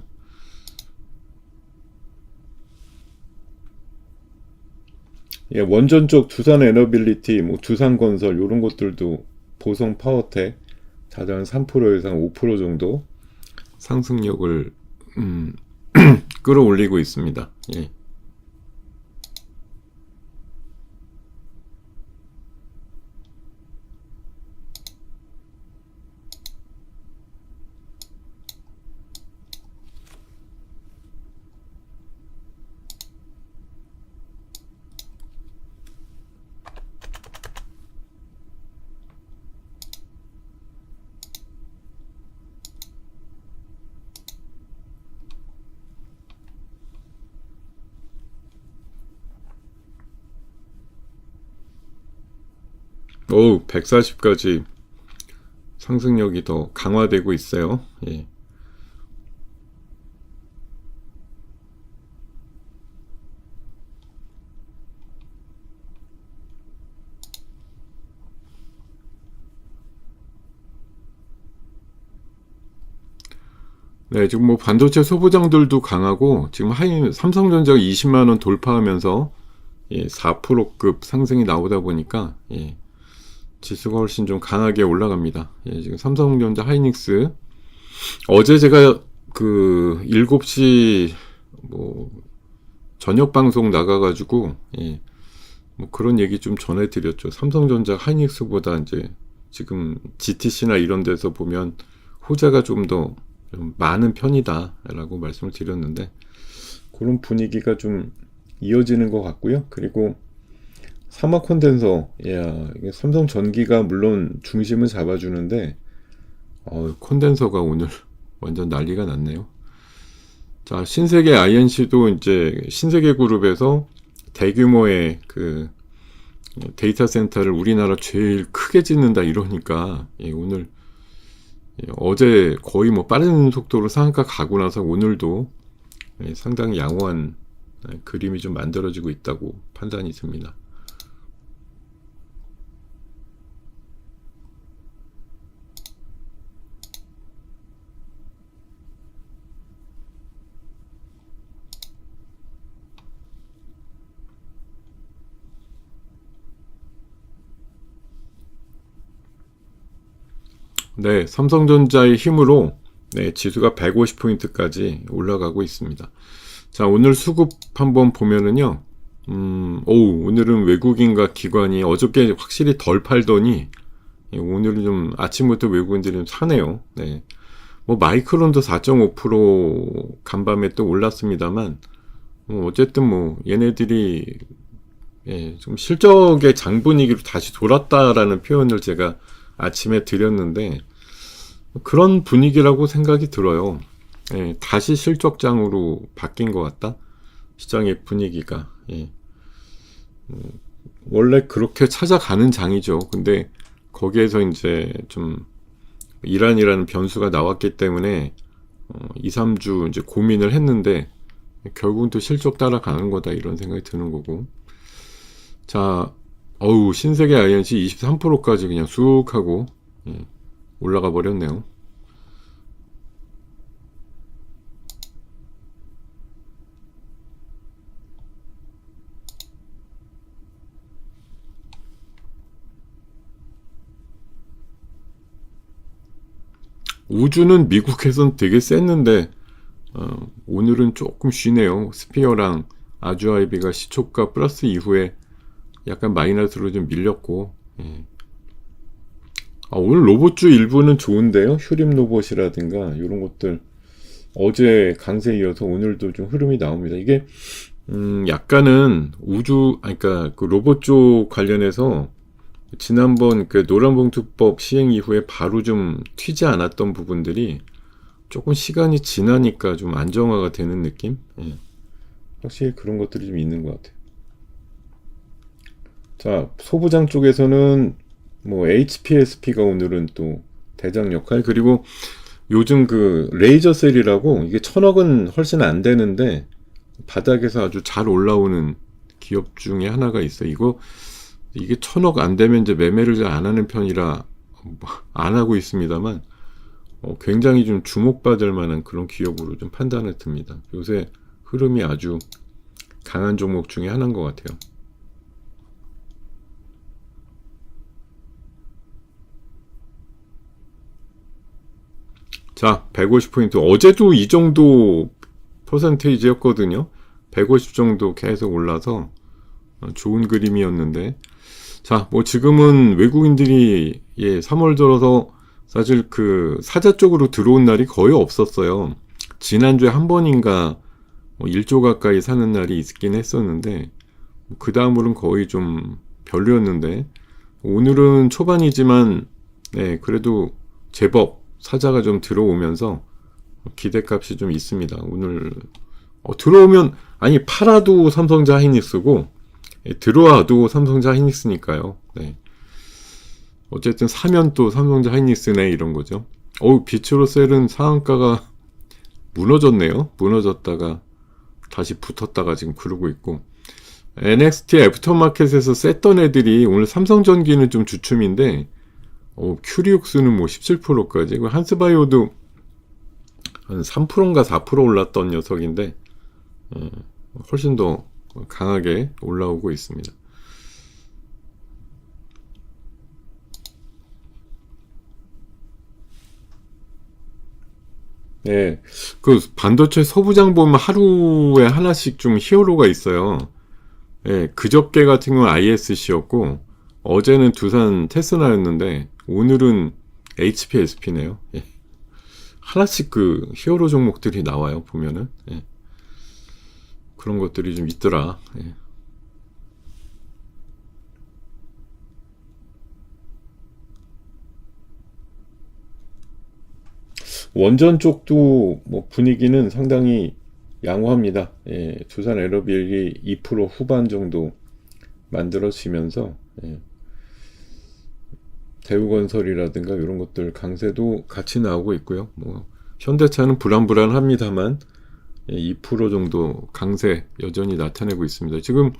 예, 원전 쪽 두산 에너빌리티, 뭐 두산건설 이런 것들도 보성 파워텍 자전 3% 이상 5% 정도 상승력을 음, 끌어올리고 있습니다. 예. 오, 140까지 상승력이 더 강화되고 있어요. 예. 네, 지금 뭐 반도체 소부장들도 강하고 지금 삼성전자가 20만 원 돌파하면서, 예, 4%급 상승이 나오다 보니까, 예, 지수가 훨씬 좀 강하게 올라갑니다. 예, 지금 삼성전자 하이닉스 어제 제가 그 7시 뭐 저녁 방송 나가가지고, 예, 뭐 그런 얘기 좀 전해드렸죠. 삼성전자 하이닉스보다 이제 지금 GTC나 이런 데서 보면 호재가 좀 더 많은 편이다라고 말씀을 드렸는데, 그런 분위기가 좀 이어지는 것 같고요. 그리고 사막 콘덴서, 야, 이게 삼성 전기가 물론 중심을 잡아주는데, 콘덴서가 오늘 완전 난리가 났네요. 자, 신세계 INC도 이제 신세계 그룹에서 대규모의 그 데이터 센터를 우리나라 제일 크게 짓는다 이러니까 오늘 어제 거의 뭐 빠른 속도로 상한가 가고 나서 오늘도 상당히 양호한 그림이 좀 만들어지고 있다고 판단이 듭니다. 네, 삼성전자의 힘으로 지수가 150포인트까지 올라가고 있습니다. 자, 오늘 수급 한번 보면은요. 오늘은 외국인과 기관이 어저께 확실히 덜 팔더니 오늘은 좀 아침부터 외국인들이 좀 사네요. 네. 뭐 마이크론도 4.5% 간밤에 또 올랐습니다만 어쨌든 뭐 얘네들이 좀 실적의 장분위기로 다시 돌았다라는 표현을 제가 아침에 드렸는데 그런 분위기라고 생각이 들어요. 다시 실적장으로 바뀐 것 같다. 시장의 분위기가 원래 그렇게 찾아가는 장이죠. 근데 거기에서 이제 좀 이란이라는 변수가 나왔기 때문에 2, 3주 이제 고민을 했는데 결국은 또 실적 따라가는 거다 이런 생각이 드는 거고. 자, 신세계 INC 23%까지 그냥 쑥 하고 올라가 버렸네요. 우주는 미국에선 되게 셌는데 오늘은 조금 쉬네요. 스피어랑 아주아이비가 시초가 플러스 이후에 약간 마이너스로 좀 밀렸고 오늘 로봇주 일부는 좋은데요. 휴림 로봇이라든가 이런 것들 어제 강세 이어서 오늘도 좀 흐름이 나옵니다. 이게 약간은 그러니까 그 로봇 쪽 관련해서 지난번 그 노란봉투법 시행 이후에 바로 좀 튀지 않았던 부분들이 조금 시간이 지나니까 좀 안정화가 되는 느낌? 확실히 그런 것들이 좀 있는 것 같아요. 자, 소부장 쪽에서는 뭐 HPSP가 오늘은 또 대장 역할, 그리고 요즘 그 레이저셀이라고 이게 1,000억은 훨씬 안 되는데 바닥에서 아주 잘 올라오는 기업 중에 하나가 있어요. 이게 1,000억 안 되면 이제 매매를 잘 안 하는 편이라 안 하고 있습니다만 굉장히 좀 주목받을 만한 그런 기업으로 좀 판단을 듭니다. 요새 흐름이 아주 강한 종목 중에 하나인 것 같아요. 자, 150포인트. 어제도 이 정도 퍼센테이지였거든요. 150 정도 계속 올라서 좋은 그림이었는데. 자, 뭐 지금은 외국인들이 3월 들어서 사실 그 사자 쪽으로 들어온 날이 거의 없었어요. 지난주에 한 번인가 1조 가까이 사는 날이 있긴 했었는데 그 다음으로는 거의 좀 별로였는데 오늘은 초반이지만 그래도 제법 사자가 좀 들어오면서 기대값이 좀 있습니다. 오늘 들어오면 팔아도 삼성자 하이닉스고 들어와도 삼성자 하이닉스니까요. 어쨌든 사면 또 삼성자 하이닉스네 이런 거죠. 비츠로셀은 상한가가 무너졌네요. 무너졌다가 다시 붙었다가 지금 그러고 있고, NXT 애프터마켓에서 셌던 애들이 오늘 삼성전기는 좀 주춤인데 큐리옥스는 뭐 17%까지, 한스바이오도 한 3%인가 4% 올랐던 녀석인데 훨씬 더 강하게 올라오고 있습니다. 그 반도체 소부장 보면 하루에 하나씩 좀 히어로가 있어요. 그저께 같은 경우는 ISC였고 어제는 두산 테스나였는데 오늘은 HPSP네요. 하나씩 그 히어로 종목들이 나와요. 보면은 그런 것들이 좀 있더라. 원전 쪽도 뭐 분위기는 상당히 양호합니다. 예, 두산 에너비일이 2% 후반 정도 만들어지면서 예, 대우건설이라든가 이런 것들 강세도 같이 나오고 있고요. 뭐 현대차는 불안불안합니다만 예, 2% 정도 강세 여전히 나타내고 있습니다. 지금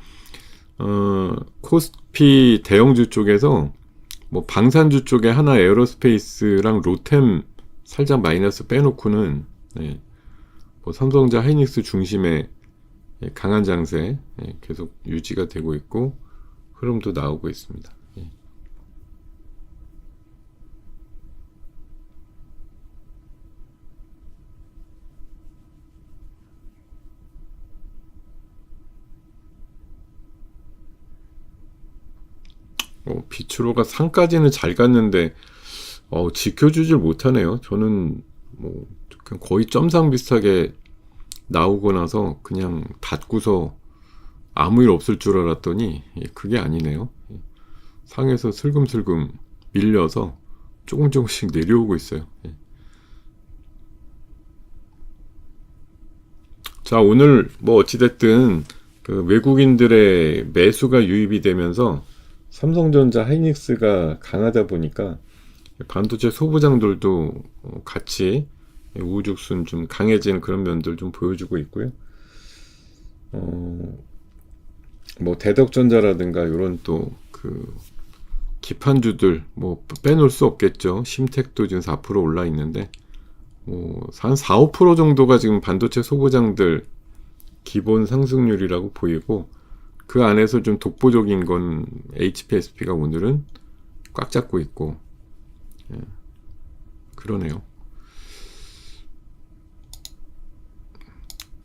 코스피 대형주 쪽에서 뭐 방산주 쪽에 하나 에어로스페이스랑 로템 살짝 마이너스 빼놓고는 예, 뭐 삼성전자 하이닉스 중심의 예, 강한 장세 예, 계속 유지가 되고 있고 흐름도 나오고 있습니다. 예. 비추로가 상까지는 잘 갔는데 지켜주질 못하네요. 저는 뭐 그냥 거의 점상 비슷하게 나오고 나서 그냥 닫고서 아무 일 없을 줄 알았더니 그게 아니네요. 상에서 슬금슬금 밀려서 조금씩 내려오고 있어요. 자, 오늘 뭐 어찌됐든 그 외국인들의 매수가 유입이 되면서 삼성전자 하이닉스가 강하다 보니까 반도체 소부장들도 같이 우후죽순 좀 강해지는 그런 면들 좀 보여주고 있고요. 뭐 대덕전자라든가 이런 또 그 기판주들 뭐 빼놓을 수 없겠죠. 심택도 지금 4% 올라 있는데 한 4, 5% 정도가 지금 반도체 소부장들 기본 상승률이라고 보이고 그 안에서 좀 독보적인 건 HPSP가 오늘은 꽉 잡고 있고 예, 그러네요.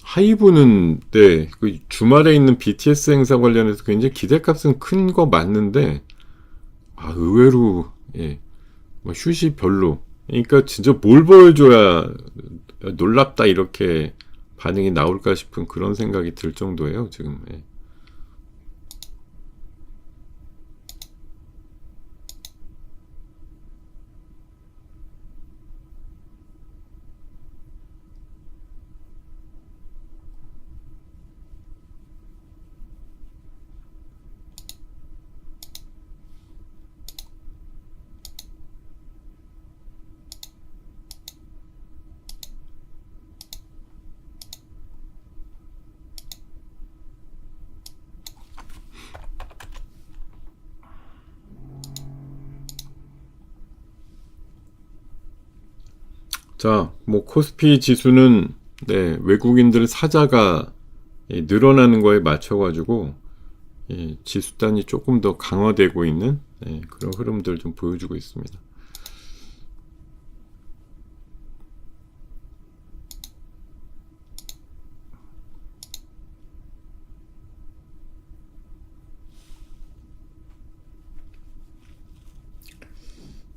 하이브는 네, 그 주말에 있는 BTS 행사 관련해서 굉장히 기대값은 큰 거 맞는데 의외로 예, 뭐 슛이 별로. 그러니까 진짜 뭘 보여줘야 놀랍다 이렇게 반응이 나올까 싶은 그런 생각이 들 정도예요 지금. 예. 자, 뭐 코스피 지수는 네, 외국인들 사자가 늘어나는 거에 맞춰가지고 지수단이 조금 더 강화되고 있는 그런 흐름들 좀 보여주고 있습니다.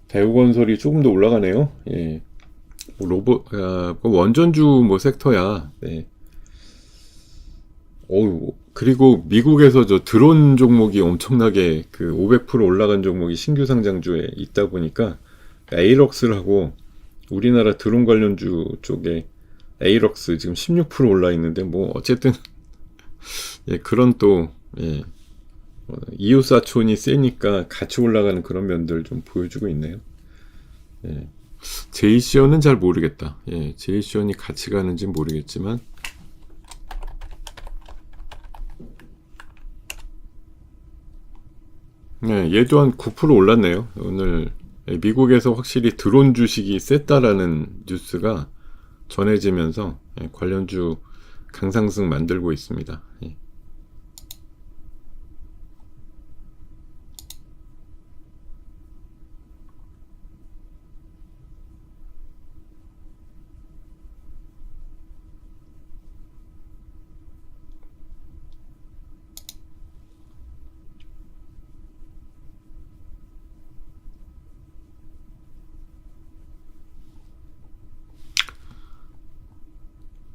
대우건설이 조금 더 올라가네요. 예. 원전주 뭐 섹터야. 네. 그리고 미국에서 저 드론 종목이 엄청나게 그 500% 올라간 종목이 신규 상장주에 있다 보니까 에이럭스라고 우리나라 드론 관련주 쪽에 에이럭스 지금 16% 올라 있는데 뭐 어쨌든 예, 그런 또 예, 이웃사촌이 세니까 같이 올라가는 그런 면들 좀 보여주고 있네요. 예. 제이시언은 잘 모르겠다. 예, 제이시언이 같이 가는지 모르겠지만 네, 얘도 한 9% 올랐네요. 오늘 미국에서 확실히 드론 주식이 셌다라는 뉴스가 전해지면서 관련주 강상승 만들고 있습니다. 예.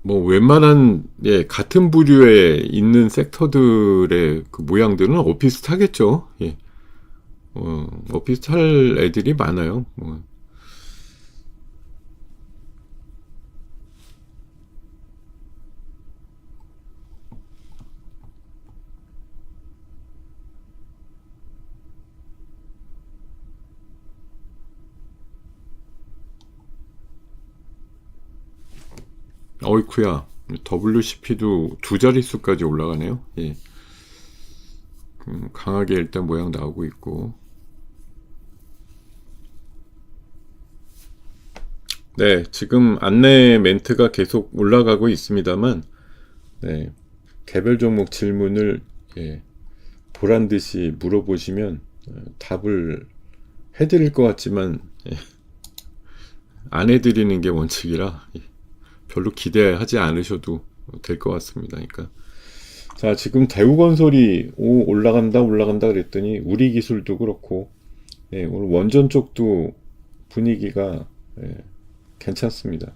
뭐 웬만한 같은 부류에 있는 섹터들의 그 모양들은 비슷하겠죠. 예. 비슷할 애들이 많아요. 어이쿠야, WCP도 두 자릿수까지 올라가네요. 예. 강하게 일단 모양 나오고 있고. 네, 지금 안내 멘트가 계속 올라가고 있습니다만, 네, 개별 종목 질문을 예, 보란 듯이 물어보시면 답을 해드릴 것 같지만 예, 안 해드리는 게 원칙이라 예, 별로 기대하지 않으셔도 될 것 같습니다. 그러니까 자, 지금 대우건설이 올라간다 그랬더니 우리기술도 그렇고 예, 오늘 원전 쪽도 분위기가 예, 괜찮습니다.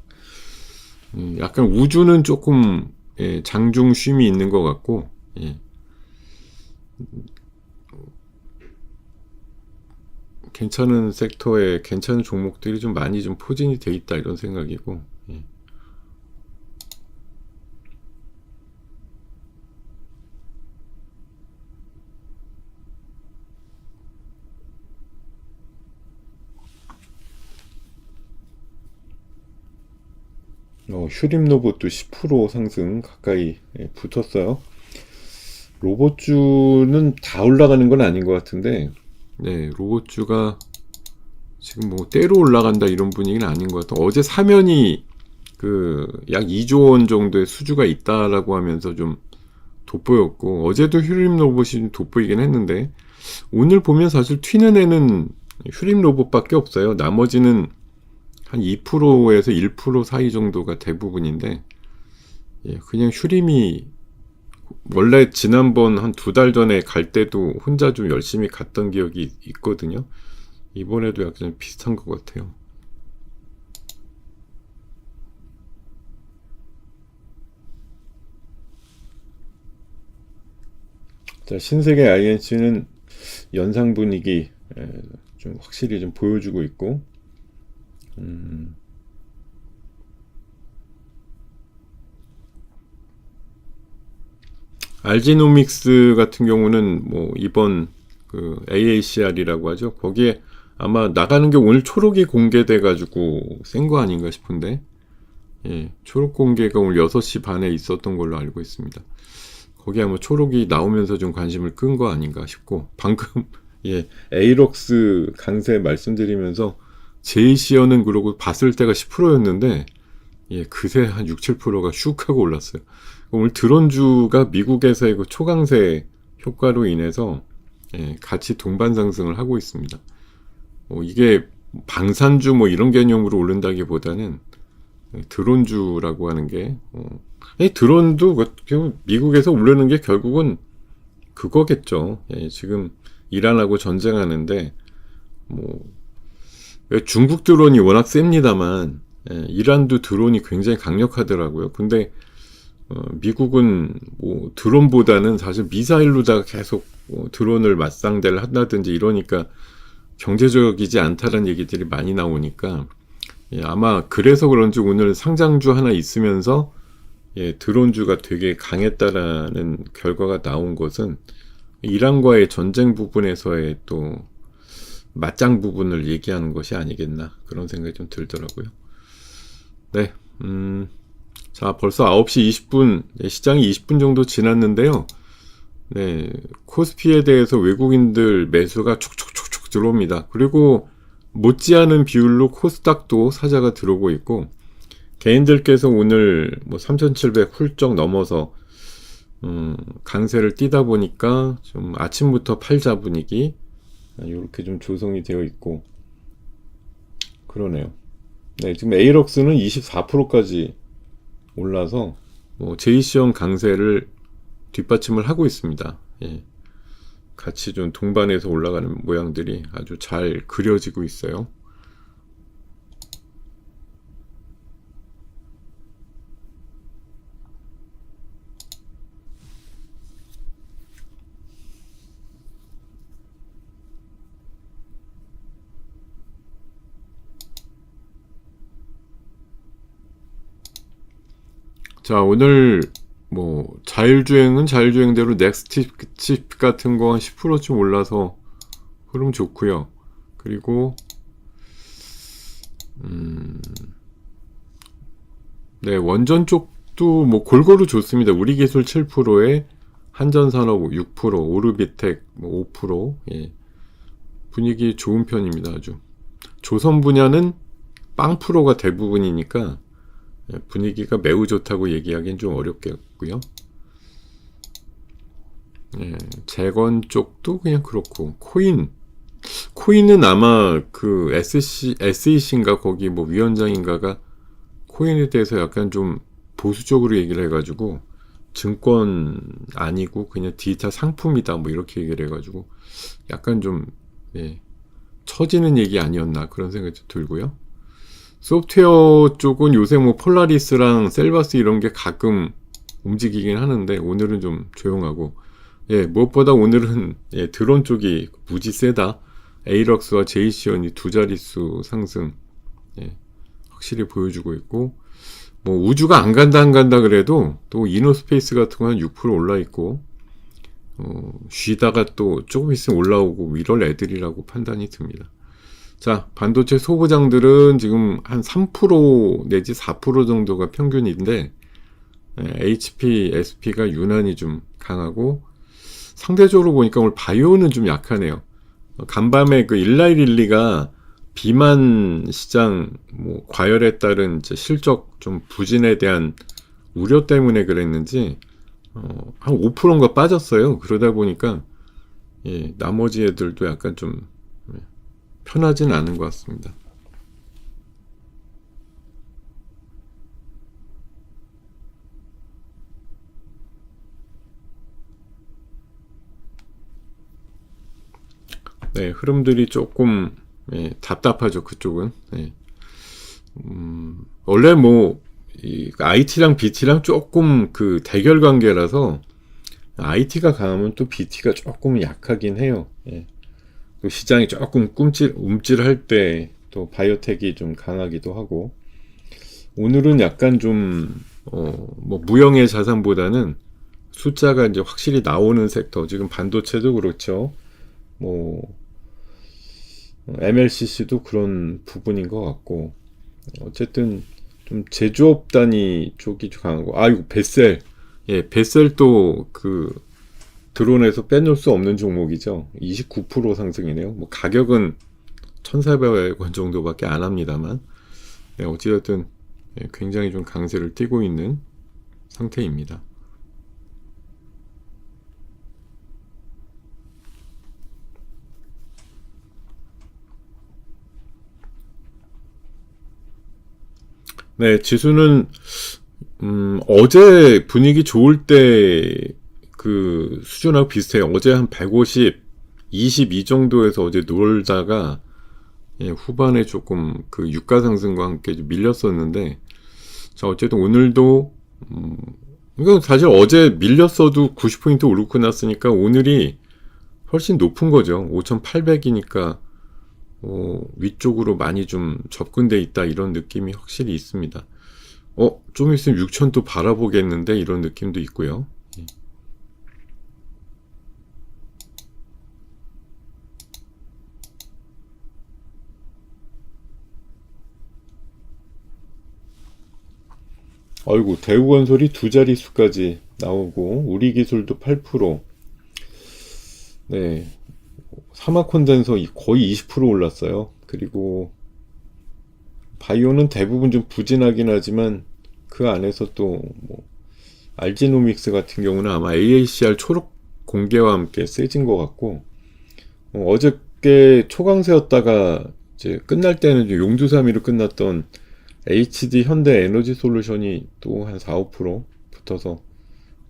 약간 우주는 조금 예, 장중 쉼이 있는 것 같고 예, 괜찮은 섹터에 괜찮은 종목들이 좀 많이 좀 포진이 돼 있다 이런 생각이고 예. 휴림 로봇도 10% 상승 가까이 예, 붙었어요. 로봇주는 다 올라가는 건 아닌 것 같은데 네, 로봇주가 지금 뭐 때로 올라간다 이런 분위기는 아닌 것 같아요. 어제 사면이 그 약 2조 원 정도의 수주가 있다라고 하면서 좀 돋보였고 어제도 휴림 로봇이 좀 돋보이긴 했는데 오늘 보면 사실 튀는 애는 휴림 로봇밖에 없어요. 나머지는 한 2%에서 1% 사이 정도가 대부분인데 예, 그냥 휴림이 원래 지난번 한 2달 전에 갈 때도 혼자 좀 열심히 갔던 기억이 있거든요. 이번에도 약간 비슷한 것 같아요. 자, 신세계 INC는 연상 분위기 좀 확실히 좀 보여주고 있고 알지노믹스 같은 경우는 뭐 이번 그 AACR이라고 하죠. 거기에 아마 나가는 게 오늘 초록이 공개돼 가지고 센 거 아닌가 싶은데 예, 초록 공개가 오늘 6시 반에 있었던 걸로 알고 있습니다. 거기 아마 초록이 나오면서 좀 관심을 끈 거 아닌가 싶고 방금 예, 에이럭스 강세 말씀드리면서 제이시어는 그러고 봤을 때가 10%였는데 예, 그새 한 6, 7%가 슉 하고 올랐어요. 오늘 드론주가 미국에서의 그 초강세 효과로 인해서 예, 같이 동반 상승을 하고 있습니다. 이게 방산주 뭐 이런 개념으로 오른다기보다는 드론주라고 하는 게 드론도 미국에서 오르는 게 결국은 그거겠죠. 예, 지금 이란하고 전쟁하는데 뭐 중국 드론이 워낙 셉니다만 예, 이란도 드론이 굉장히 강력하더라고요. 근데 미국은 뭐 드론보다는 사실 미사일로다가 계속 드론을 맞상대를 한다든지 이러니까 경제적이지 않다는 얘기들이 많이 나오니까 예, 아마 그래서 그런지 오늘 상장주 하나 있으면서 예, 드론주가 되게 강했다라는 결과가 나온 것은 이란과의 전쟁 부분에서의 또 맞짱 부분을 얘기하는 것이 아니겠나 그런 생각이 좀 들더라고요. 네, 자 벌써 9시 20분 시장이 20분 정도 지났는데요. 네, 코스피에 대해서 외국인들 매수가 촉촉촉촉 들어옵니다. 그리고 못지않은 비율로 코스닥도 사자가 들어오고 있고 개인들께서 오늘 뭐 3,700 훌쩍 넘어서 강세를 띠다 보니까 좀 아침부터 팔자 분위기 이렇게 좀 조성이 되어 있고 그러네요. 네, 지금 에이럭스는 24%까지 올라서 뭐 제이시형 강세를 뒷받침을 하고 있습니다. 예. 같이 좀 동반해서 올라가는 모양들이 아주 잘 그려지고 있어요. 자, 오늘 뭐 자율주행은 자율주행대로 넥스트칩 같은 거 한 10%쯤 올라서 흐름 좋고요. 그리고 네, 원전 쪽도 뭐 골고루 좋습니다. 우리기술 7%에 한전산업 6%, 오르비텍 뭐 5%, 예. 분위기 좋은 편입니다. 아주. 조선 분야는 빵 프로가 대부분이니까 예, 분위기가 매우 좋다고 얘기하기는 좀 어렵겠고요. 예, 재건 쪽도 그냥 그렇고 코인은 아마 그 SEC인가 거기 뭐 위원장인가가 코인에 대해서 약간 좀 보수적으로 얘기를 해가지고 증권 아니고 그냥 디지털 상품이다 뭐 이렇게 얘기를 해가지고 약간 좀 예, 처지는 얘기 아니었나 그런 생각이 들고요. 소프트웨어 쪽은 요새 뭐 폴라리스랑 셀바스 이런 게 가끔 움직이긴 하는데 오늘은 좀 조용하고 예, 무엇보다 오늘은 예, 드론 쪽이 무지 세다. 에이럭스와 제이시언이 두 자릿수 상승 예, 확실히 보여주고 있고 뭐 우주가 안 간다 그래도 또 이노스페이스 같은 거 한 6% 올라 있고 쉬다가 또 조금 있으면 올라오고 이럴 애들이라고 판단이 듭니다. 자, 반도체 소부장들은 지금 한 3% 내지 4% 정도가 평균인데 HP, SP가 유난히 좀 강하고 상대적으로 보니까 오늘 바이오는 좀 약하네요. 간밤에 그 일라이릴리가 비만 시장 뭐 과열에 따른 이제 실적 좀 부진에 대한 우려 때문에 그랬는지 한 5%인가 빠졌어요. 그러다 보니까 예, 나머지 애들도 약간 좀 편하진 않은 것 같습니다. 네, 흐름들이 조금 예, 답답하죠. 그쪽은. 예. 원래 뭐 IT랑 BT랑 조금 그 대결 관계라서 IT가 강하면 또 BT가 조금 약하긴 해요. 예. 또 시장이 조금 움찔할 때 또 바이오텍이 좀 강하기도 하고 오늘은 약간 좀 뭐 무형의 자산보다는 숫자가 이제 확실히 나오는 섹터 지금 반도체도 그렇죠. 뭐 MLCC도 그런 부분인 것 같고 어쨌든 좀 제조업 단위 쪽이 강하고 이거 베셀 예 베셀도 그 드론에서 빼놓을 수 없는 종목이죠. 29% 상승이네요. 뭐 가격은 1,400원 정도밖에 안 합니다만 네, 어찌됐든 예, 굉장히 좀 강세를 띠고 있는 상태입니다. 네, 지수는 어제 분위기 좋을 때 그 수준하고 비슷해요. 어제 한 150, 22 정도에서 어제 놀다가 예, 후반에 조금 그 유가 상승과 함께 좀 밀렸었는데 자 어쨌든 오늘도 이건 사실 어제 밀렸어도 90포인트 오르고 끝났으니까 오늘이 훨씬 높은 거죠. 5,800이니까 위쪽으로 많이 좀 접근돼 있다 이런 느낌이 확실히 있습니다. 좀 있으면 6천 또 바라보겠는데 이런 느낌도 있고요. 아이고 대우건설이 두 자릿수까지 나오고 우리 기술도 8%. 네, 사막 콘덴서 거의 20% 올랐어요. 그리고 바이오는 대부분 좀 부진하긴 하지만 그 안에서 또뭐 알지노믹스 같은 경우는 아마 AACR 초록 공개와 함께 세진 것 같고 어저께 초강세였다가 이제 끝날 때는 용두사미로 끝났던 HD 현대 에너지 솔루션이 또 한 4, 5% 붙어서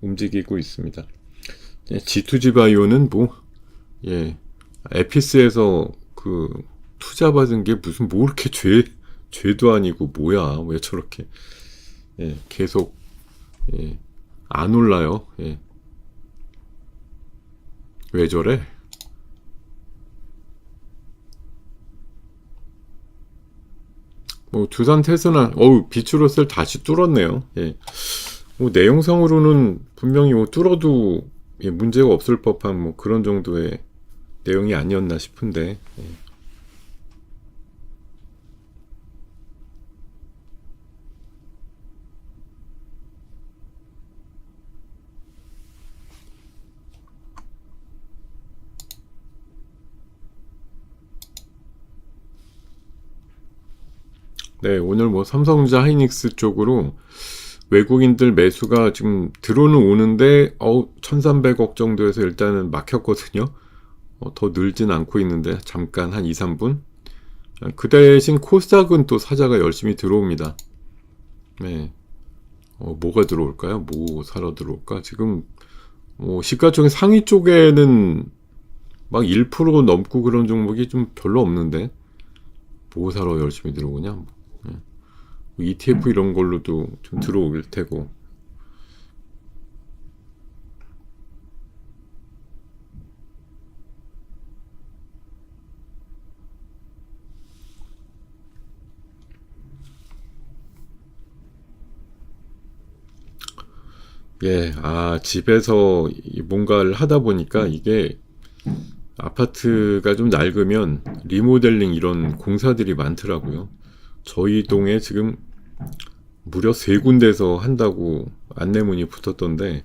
움직이고 있습니다. G2G 바이오는 뭐 예, 에피스에서 그 투자 받은 게 무슨 뭐 이렇게 죄도 아니고 뭐야 왜 저렇게 예, 계속 예, 안 올라요. 예. 왜 저래? 뭐 두산 테스나 비추로셀 다시 뚫었네요. 예. 뭐 내용상으로는 분명히 뭐 뚫어도 예, 문제가 없을 법한 뭐 그런 정도의 내용이 아니었나 싶은데 예. 네, 오늘 뭐 삼성전자 하이닉스 쪽으로 외국인들 매수가 지금 들어는 오는데 1300억 정도에서 일단은 막혔거든요. 더 늘진 않고 있는데 잠깐 한 2, 3분. 그 대신 코스닥은 또 사자가 열심히 들어옵니다. 네. 뭐가 들어올까요? 뭐 사러 들어올까? 지금 시가총액 상위 쪽에는 막 1% 넘고 그런 종목이 좀 별로 없는데 뭐 사러 열심히 들어오냐? 네. ETF 이런 걸로도 좀 들어올 테고. 예, 집에서 뭔가를 하다 보니까 이게 아파트가 좀 낡으면 리모델링 이런 공사들이 많더라고요. 저희 동에 지금 무려 3군데서 한다고 안내문이 붙었던데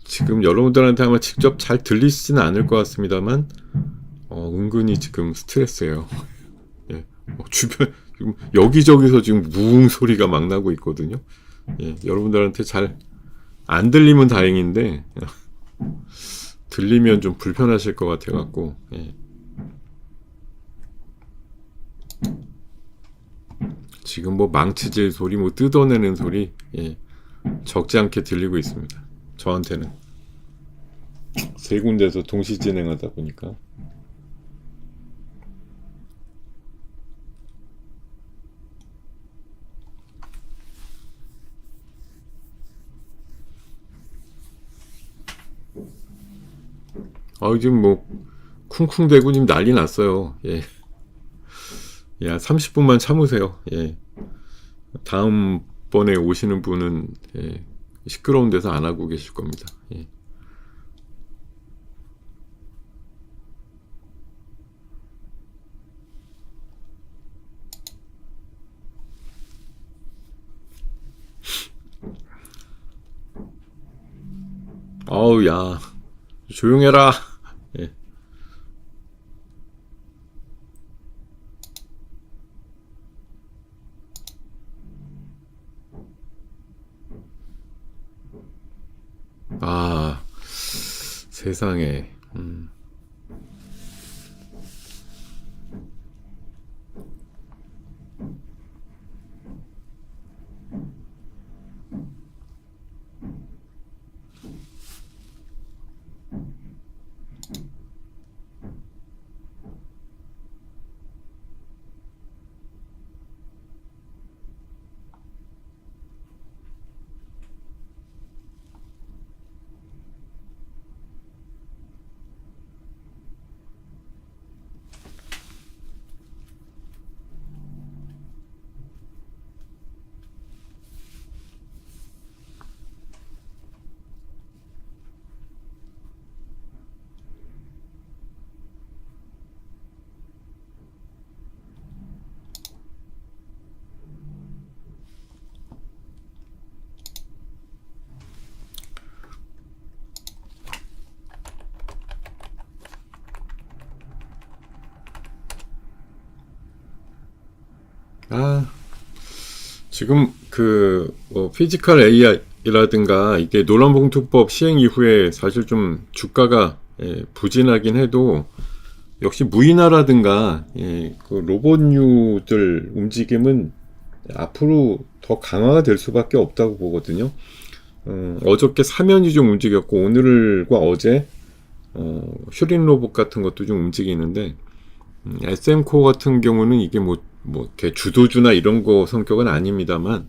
지금 여러분들한테 아마 직접 잘 들리시지는 않을 것 같습니다만 은근히 지금 스트레스예요. 예, 주변 지금 여기저기서 지금 무웅 소리가 막 나고 있거든요. 예, 여러분들한테 잘 안 들리면 다행인데 들리면 좀 불편하실 것 같아갖고 예. 지금 뭐 망치질 소리, 뭐 뜯어내는 소리 예. 적지 않게 들리고 있습니다. 저한테는 3군데서 동시 진행하다 보니까 지금 뭐 쿵쿵대고 지금 난리 났어요. 예. 야, 30분만 참으세요. 예. 다음번에 오시는 분은 예, 시끄러운 데서 안 하고 계실 겁니다. 예. 야, 조용해라. 예. 세상에. 지금 피지컬 AI라든가 이게 노란봉투법 시행 이후에 사실 좀 주가가 부진하긴 해도 역시 무인화라든가 그 로봇류들 움직임은 앞으로 더 강화가 될 수밖에 없다고 보거든요. 어저께 사면이 좀 움직였고 오늘과 어제 슈린 로봇 같은 것도 좀 움직이는데 SM코 같은 경우는 이게 이렇게 주도주나 이런 거 성격은 아닙니다만,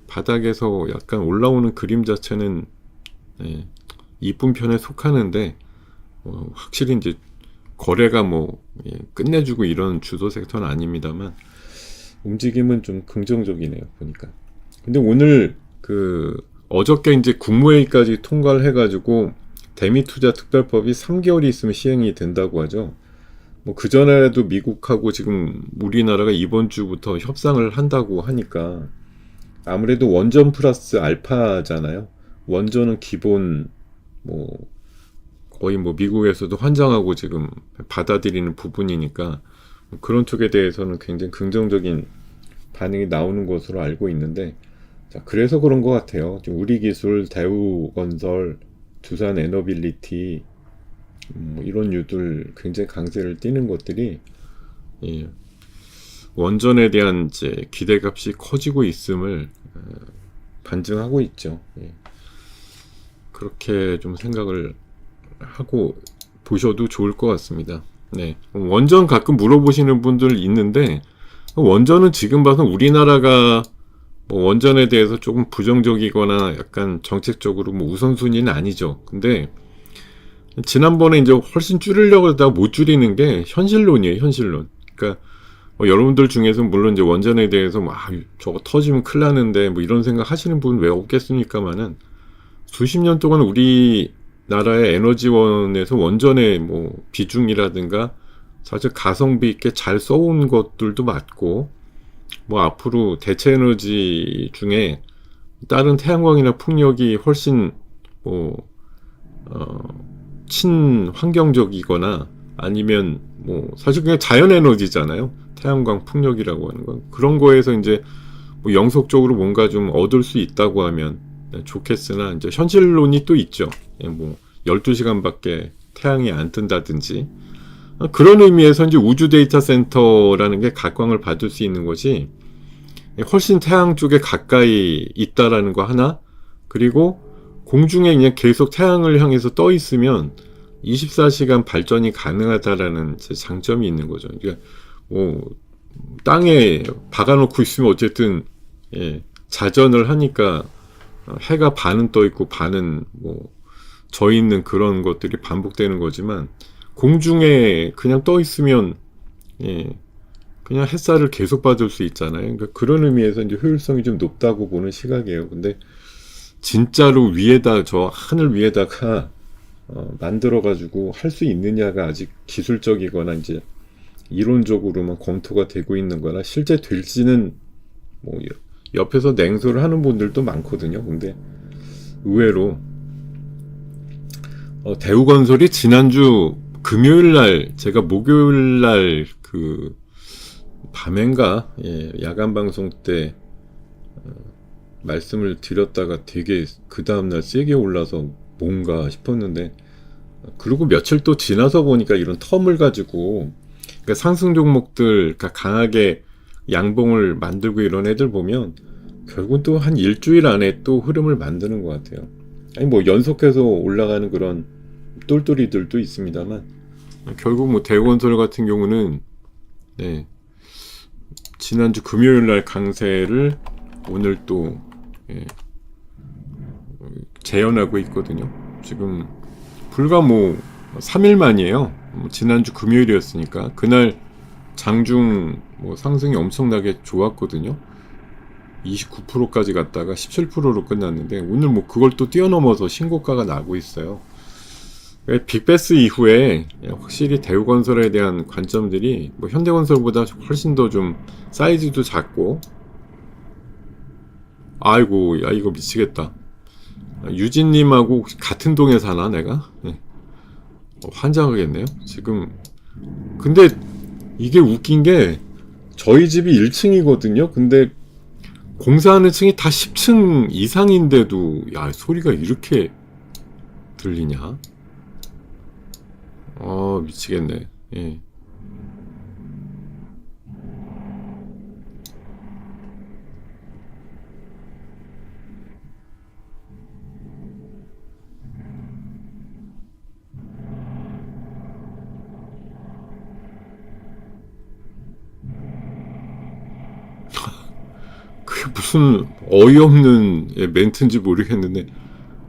바닥에서 약간 올라오는 그림 자체는, 이쁜 편에 속하는데, 확실히 이제 거래가 끝내주고 이런 주도 섹터는 아닙니다만, 움직임은 좀 긍정적이네요, 보니까. 근데 오늘 어저께 이제 국무회의까지 통과를 해가지고, 대미투자 특별법이 3개월이 있으면 시행이 된다고 하죠. 그전에도 미국하고 지금 우리나라가 이번 주부터 협상을 한다고 하니까 아무래도 원전 플러스 알파잖아요. 원전은 기본 거의 미국에서도 환장하고 지금 받아들이는 부분이니까 그런 쪽에 대해서는 굉장히 긍정적인 반응이 나오는 것으로 알고 있는데, 자, 그래서 그런 것 같아요. 지금 우리기술, 대우건설, 두산에너빌리티, 뭐 이런 유들 굉장히 강세를 띠는 것들이, 예, 원전에 대한 이제 기대값이 커지고 있음을 반증하고 있죠. 예. 그렇게 좀 생각을 하고 보셔도 좋을 것 같습니다. 네. 원전 가끔 물어보시는 분들 있는데, 원전은 지금 봐서 우리나라가 뭐 원전에 대해서 조금 부정적이거나 약간 정책적으로 뭐 우선순위는 아니죠. 근데 지난번에 이제 훨씬 줄이려고 하다가 못 줄이는 게 현실론이에요, 현실론. 그러니까 여러분들 중에서 물론 이제 원전에 대해서 뭐, 저거 터지면 큰일 나는데 뭐 이런 생각 하시는 분 왜 없겠습니까만은, 수십 년 동안 우리나라의 에너지원에서 원전의 뭐 비중이라든가 사실 가성비 있게 잘 써온 것들도 맞고, 뭐 앞으로 대체 에너지 중에 다른 태양광이나 풍력이 훨씬 뭐 친환경적이거나 아니면 뭐 사실 그냥 자연 에너지잖아요. 태양광 풍력이라고 하는 건 그런 거에서 이제 뭐 영속적으로 뭔가 좀 얻을 수 있다고 하면 좋겠으나, 이제 현실론이 또 있죠. 뭐 12시간밖에 태양이 안 뜬다든지, 그런 의미에서 이제 우주 데이터 센터라는 게 각광을 받을 수 있는 것이 훨씬 태양 쪽에 가까이 있다라는 거 하나, 그리고 공중에 그냥 계속 태양을 향해서 떠 있으면 24시간 발전이 가능하다라는 장점이 있는 거죠. 그러니까 뭐 땅에 박아놓고 있으면 어쨌든 자전을 하니까 해가 반은 떠 있고 반은 뭐 져 있는 그런 것들이 반복되는 거지만, 공중에 그냥 떠 있으면 그냥 햇살을 계속 받을 수 있잖아요. 그러니까 그런 의미에서 이제 효율성이 좀 높다고 보는 시각이에요. 근데 진짜로 위에다, 저 하늘 위에다가 만들어 가지고 할 수 있느냐가 아직 기술적이거나 이제 이론적으로만 검토가 되고 있는 거라, 실제 될지는 뭐 옆에서 냉소를 하는 분들도 많거든요. 근데 의외로 대우건설이 지난주 금요일날, 제가 목요일날 그 밤엔가 야간 방송 때 말씀을 드렸다가 되게 그 다음날 세게 올라서 뭔가 싶었는데, 그리고 며칠 또 지나서 보니까 이런 텀을 가지고, 그러니까 상승 종목들, 그러니까 강하게 양봉을 만들고 이런 애들 보면 결국은 또 한 일주일 안에 또 흐름을 만드는 것 같아요. 아니 뭐 연속해서 올라가는 그런 똘똘이들도 있습니다만, 결국 뭐 대우건설 같은 경우는 지난주 금요일날 강세를 오늘 또 재현하고 있거든요. 지금 불과 뭐 3일 만이에요. 지난주 금요일이었으니까 그날 장중 뭐 상승이 엄청나게 좋았거든요. 29%까지 갔다가 17%로 끝났는데, 오늘 뭐 그걸 또 뛰어넘어서 신고가가 나고 있어요. 빅베스 이후에 확실히 대우건설에 대한 관점들이 뭐 현대건설보다 훨씬 더 좀 사이즈도 작고, 아이고 야 이거 미치겠다. 유진님하고 같은 동에 사나 내가? 환장하겠네요 지금. 근데 이게 웃긴 게 저희 집이 1층이거든요. 근데 공사하는 층이 다 10층 이상인데도 야 소리가 이렇게 들리냐? 미치겠네. 그게 무슨 어이없는 멘트인지 모르겠는데,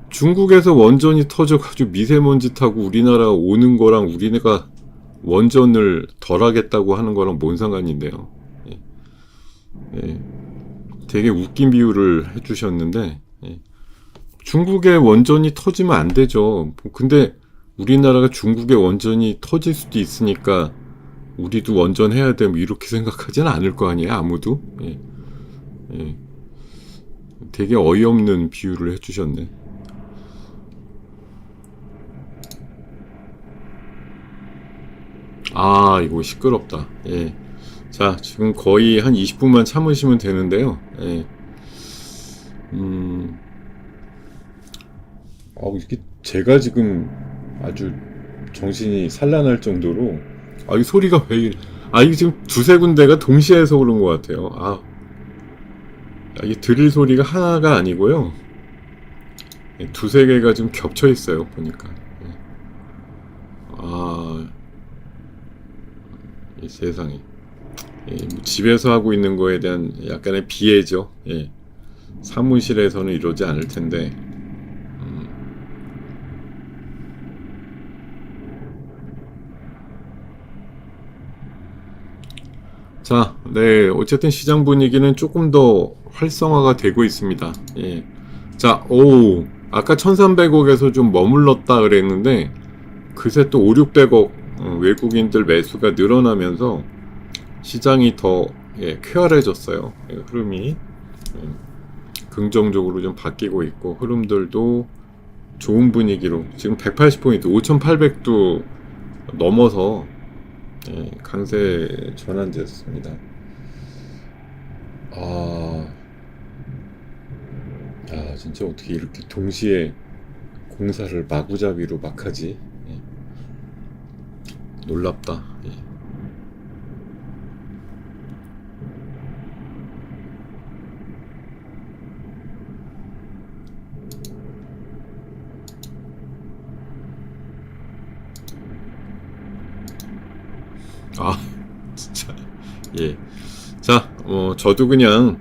중국에서 원전이 터져가지고 미세먼지 타고 우리나라 오는 거랑 우리네가 원전을 덜 하겠다고 하는 거랑 뭔 상관인데요. 되게 웃긴 비유를 해주셨는데, 중국의 원전이 터지면 안 되죠. 근데 우리나라가 중국의 원전이 터질 수도 있으니까 우리도 원전 해야 돼, 뭐 이렇게 생각하지는 않을 거 아니에요, 아무도. 되게 어이없는 비유를 해주셨네. 이거 시끄럽다. 자, 지금 거의 한 20분만 참으시면 되는데요. 예. 이게 제가 지금 아주 정신이 산란할 정도로, 이 소리가 왜 이래. 이게 지금 두세 군데가 동시에 해서 그런 것 같아요. 이게 드릴 소리가 하나가 아니고요. 예, 두세 개가 지금 겹쳐 있어요, 보니까. 예. 이 세상에. 예, 뭐 집에서 하고 있는 거에 대한 약간의 비애죠. 예. 사무실에서는 이러지 않을 텐데. 자, 네, 어쨌든 시장 분위기는 조금 더 활성화가 되고 있습니다. 예. 자, 아까 1300억에서 좀 머물렀다 그랬는데, 그새 또 5, 600억 외국인들 매수가 늘어나면서 시장이 더 쾌활해졌어요. 흐름이 긍정적으로 좀 바뀌고 있고, 흐름들도 좋은 분위기로 지금 180포인트, 5800도 넘어서 강세 전환됐습니다. 진짜 어떻게 이렇게 동시에 공사를 마구잡이로 막 하지? 놀랍다. 진짜. 예. 자, 저도 그냥,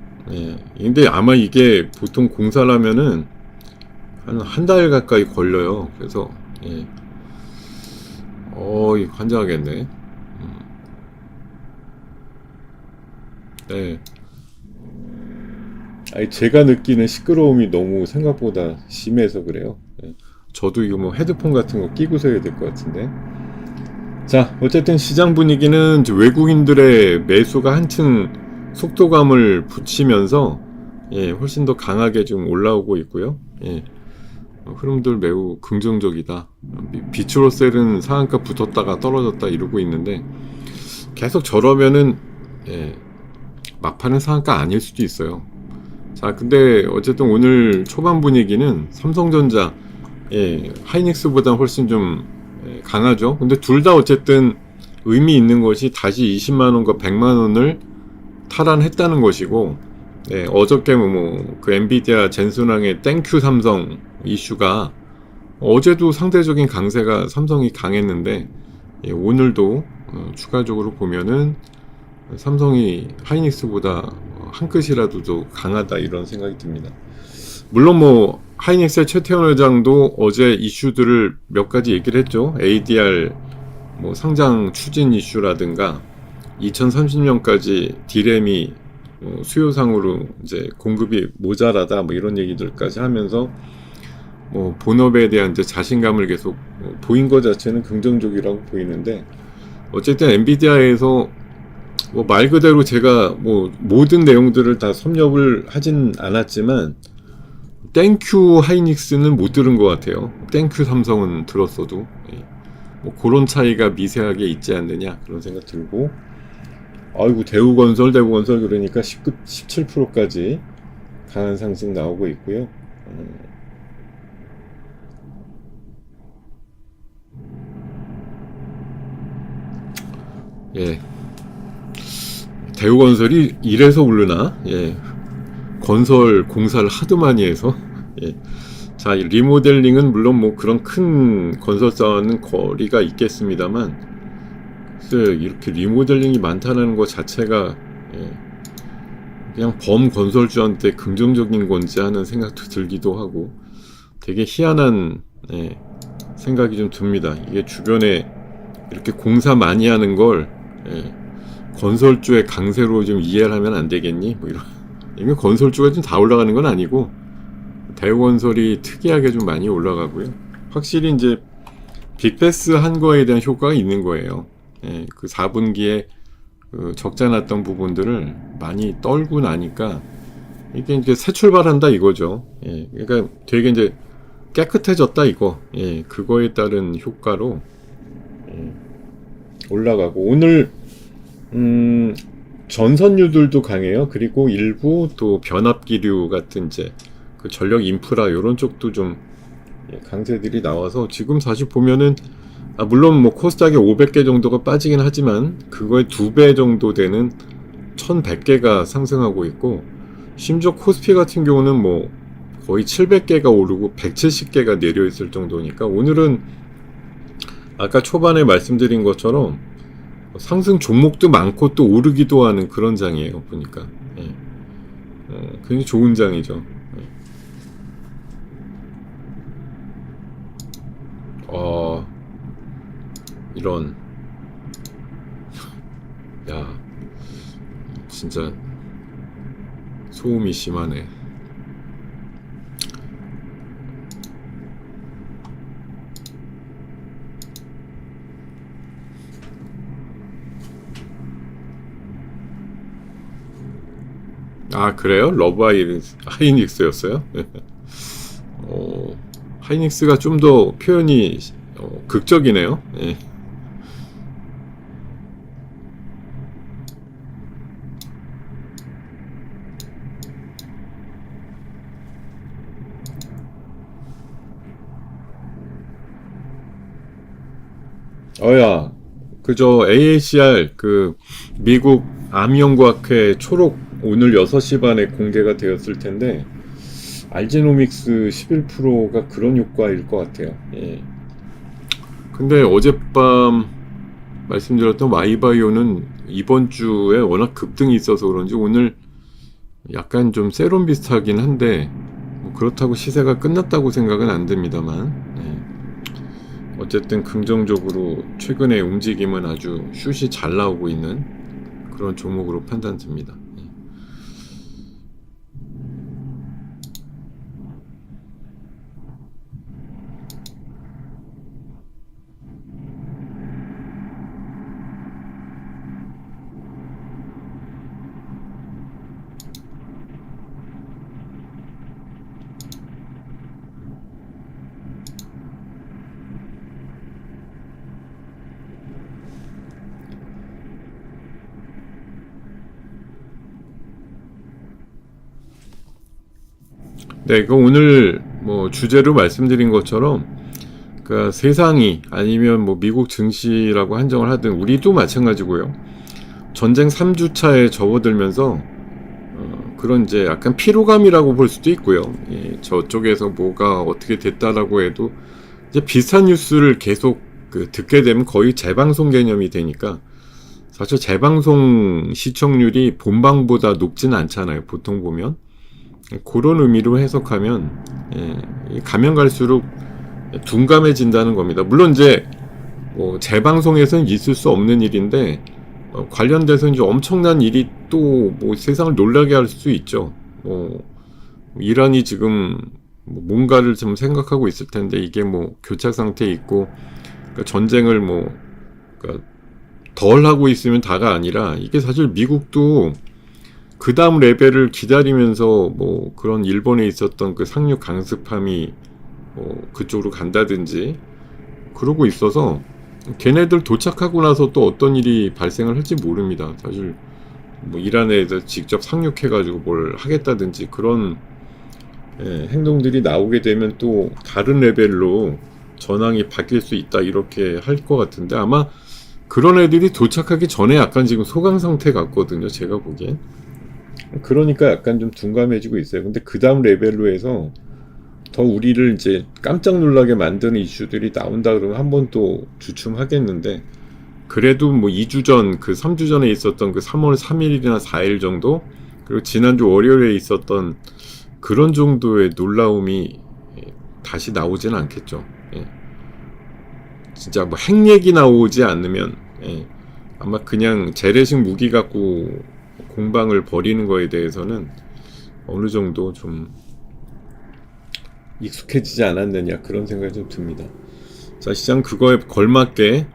근데 아마 이게 보통 공사라면은 한 달 가까이 걸려요. 그래서, 이거 환장하겠네. 네. 제가 느끼는 시끄러움이 너무 생각보다 심해서 그래요. 저도 이거 뭐 헤드폰 같은 거 끼고서 해야 될 것 같은데. 자, 어쨌든 시장 분위기는 이제 외국인들의 매수가 한층 속도감을 붙이면서 훨씬 더 강하게 좀 올라오고 있고요. 흐름들 매우 긍정적이다. 비추로셀은 상한가 붙었다가 떨어졌다 이러고 있는데 계속 저러면은 막판은 상한가 아닐 수도 있어요. 자, 근데 어쨌든 오늘 초반 분위기는 삼성전자 하이닉스보다 훨씬 좀 강하죠. 근데 둘 다 어쨌든 의미 있는 것이 다시 20만원과 100만원을 탈환했다는 것이고, 어저께 그 엔비디아 젠순항의 땡큐 삼성 이슈가 어제도 상대적인 강세가 삼성이 강했는데, 오늘도 추가적으로 보면은 삼성이 하이닉스보다 한 끗이라도 더 강하다 이런 생각이 듭니다. 물론 하이닉스의 최태원 회장도 어제 이슈들을 몇 가지 얘기를 했죠. ADR 상장 추진 이슈라든가 2030년까지 디램이 수요상으로 이제 공급이 모자라다 이런 얘기들까지 하면서 본업에 대한 이제 자신감을 계속 보인 것 자체는 긍정적이라고 보이는데, 어쨌든 엔비디아에서 말 그대로 제가 모든 내용들을 다 섭렵을 하진 않았지만 땡큐 하이닉스는 못 들은 것 같아요. 땡큐 삼성은 들었어도 그런 차이가 미세하게 있지 않느냐 그런 생각 들고, 대우건설 그러니까 17%까지 강한 상승 나오고 있고요. 대우건설이 이래서 오르나? 건설 공사를 하도 많이 해서. 자, 리모델링은 물론 그런 큰 건설사와는 거리가 있겠습니다만, 이렇게 리모델링이 많다는 것 자체가 그냥 범건설주한테 긍정적인 건지 하는 생각도 들기도 하고, 되게 희한한 생각이 좀 듭니다. 이게 주변에 이렇게 공사 많이 하는 걸 건설주의 강세로 좀 이해를 하면 안 되겠니? 이게 건설주가 좀 다 올라가는 건 아니고 대우건설이 특이하게 좀 많이 올라가고요. 확실히 이제 빅패스 한 거에 대한 효과가 있는 거예요. 그 4분기에 적자 났던 부분들을 많이 떨고 나니까 이게 이제 새 출발한다 이거죠. 그러니까 되게 이제 깨끗해졌다 이거. 그거에 따른 효과로 올라가고, 오늘 전선유들도 강해요. 그리고 일부 또 변압기류 같은 이제 그 전력 인프라 이런 쪽도 좀 강세들이 나와서 지금 사실 보면은 물론 뭐 코스닥에 500개 정도가 빠지긴 하지만 그거의 2배 정도 되는 1100개가 상승하고 있고, 심지어 코스피 같은 경우는 뭐 거의 700개가 오르고 170개가 내려 있을 정도니까 오늘은 아까 초반에 말씀드린 것처럼 상승 종목도 많고 또 오르기도 하는 그런 장이에요. 보니까 굉장히 좋은 장이죠. 이런, 야, 진짜 소음이 심하네. 그래요? 러브 하이닉스였어요? 하이닉스가 좀 더 표현이 극적이네요. 예. 어야, 그저 AACR 그 미국 암연구학회 초록 오늘 6시 반에 공개가 되었을 텐데 알제노믹스 11%가 그런 효과일 것 같아요. 예. 근데 어젯밤 말씀드렸던 마이바이오는 이번 주에 워낙 급등이 있어서 그런지 오늘 약간 좀 세론 비슷하긴 한데 뭐 그렇다고 시세가 끝났다고 생각은 안 듭니다만, 어쨌든 긍정적으로 최근에 움직임은 아주 슛이 잘 나오고 있는 그런 종목으로 판단됩니다. 네, 그 오늘 뭐 주제로 말씀드린 것처럼 그 세상이 아니면 뭐 미국 증시라고 한정을 하든 우리도 마찬가지고요. 전쟁 3주차에 접어들면서 그런 이제 약간 피로감이라고 볼 수도 있고요. 저쪽에서 뭐가 어떻게 됐다라고 해도 이제 비슷한 뉴스를 계속 듣게 되면 거의 재방송 개념이 되니까 사실 재방송 시청률이 본방보다 높진 않잖아요. 보통 보면. 그런 의미로 해석하면 가면 갈수록 둔감해진다는 겁니다. 물론 이제 뭐 재방송에서는 있을 수 없는 일인데 관련돼서 이제 엄청난 일이 또 뭐 세상을 놀라게 할 수 있죠. 이란이 지금 뭔가를 좀 생각하고 있을 텐데 이게 뭐 교착 상태에 있고 그러니까 전쟁을 그러니까 덜 하고 있으면 다가 아니라 이게 사실 미국도 그 다음 레벨을 기다리면서 뭐 그런 일본에 있었던 그 상륙 강습함이 그쪽으로 간다든지 그러고 있어서 걔네들 도착하고 나서 또 어떤 일이 발생을 할지 모릅니다. 사실 뭐 이란에서 직접 상륙해가지고 뭘 하겠다든지 그런 행동들이 나오게 되면 또 다른 레벨로 전황이 바뀔 수 있다 이렇게 할 것 같은데 아마 그런 애들이 도착하기 전에 약간 지금 소강 상태 같거든요. 제가 보기엔. 그러니까 약간 좀 둔감해지고 있어요. 근데 그 다음 레벨로 해서 더 우리를 이제 깜짝 놀라게 만드는 이슈들이 나온다 그러면 한번 또 주춤하겠는데 그래도 뭐 2주 전, 3주 전에 있었던 3월 3일이나 4일 정도 그리고 지난주 월요일에 있었던 그런 정도의 놀라움이 다시 나오지는 않겠죠. 진짜 뭐 핵 얘기 나오지 않으면 아마 그냥 재래식 무기 갖고 공방을 벌이는 거에 대해서는 어느 정도 좀 익숙해지지 않았느냐 그런 생각이 좀 듭니다. 자, 시장 그거에 걸맞게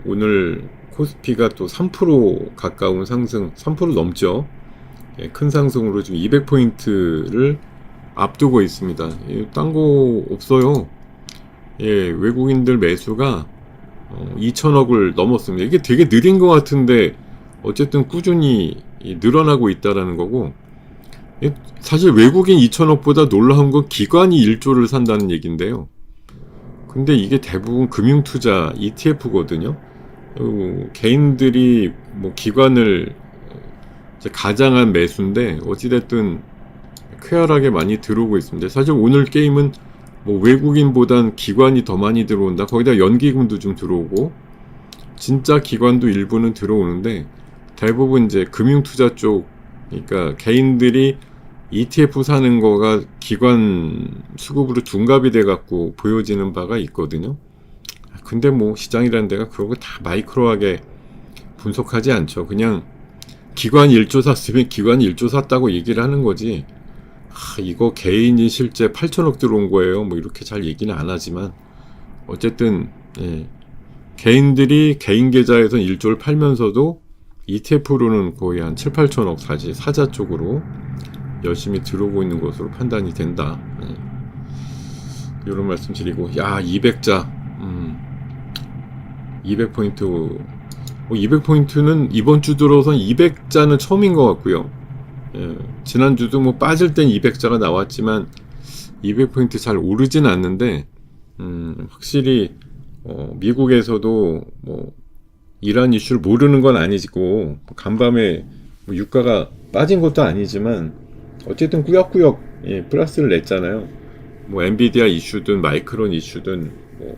오늘 코스피가 또 3% 가까운 상승, 3% 넘죠. 큰 상승으로 지금 200포인트를 앞두고 있습니다. 딴 거 없어요. 외국인들 매수가 2천억을 넘었습니다. 이게 되게 느린 것 같은데 어쨌든 꾸준히 늘어나고 있다라는 거고, 사실 외국인 2천억보다 놀라운 건 기관이 1조를 산다는 얘기인데요. 근데 이게 대부분 금융투자 ETF거든요. 개인들이 뭐 기관을 이제 가장한 매수인데 어찌됐든 쾌활하게 많이 들어오고 있습니다. 사실 오늘 게임은 뭐 외국인보단 기관이 더 많이 들어온다. 거기다 연기금도 좀 들어오고 진짜 기관도 일부는 들어오는데 대부분 이제 금융투자 쪽, 그러니까 개인들이 ETF 사는 거가 기관 수급으로 둔갑이 돼 갖고 보여지는 바가 있거든요. 근데 뭐 시장이라는 데가 그런 거 다 마이크로하게 분석하지 않죠. 그냥 기관 1조 샀으면 기관 1조 샀다고 얘기를 하는 거지. 이거 개인이 실제 8천억 들어온 거예요. 뭐 이렇게 잘 얘기는 안 하지만 어쨌든 개인들이 개인 계좌에서 1조를 팔면서도 ETF로는 거의 한 7, 8천억 사자 쪽으로 열심히 들어오고 있는 것으로 판단이 된다. 이런 말씀 드리고, 야, 200자, 200포인트, 200포인트는 이번 주 들어선 200자는 처음인 것 같고요. 지난주도 뭐 빠질 땐 200자가 나왔지만 200포인트 잘 오르진 않는데, 확실히 미국에서도 뭐 이란 이슈를 모르는 건 아니고 간밤에 뭐 유가가 빠진 것도 아니지만 어쨌든 꾸역꾸역 플러스를 냈잖아요. 뭐 엔비디아 이슈든 마이크론 이슈든 뭐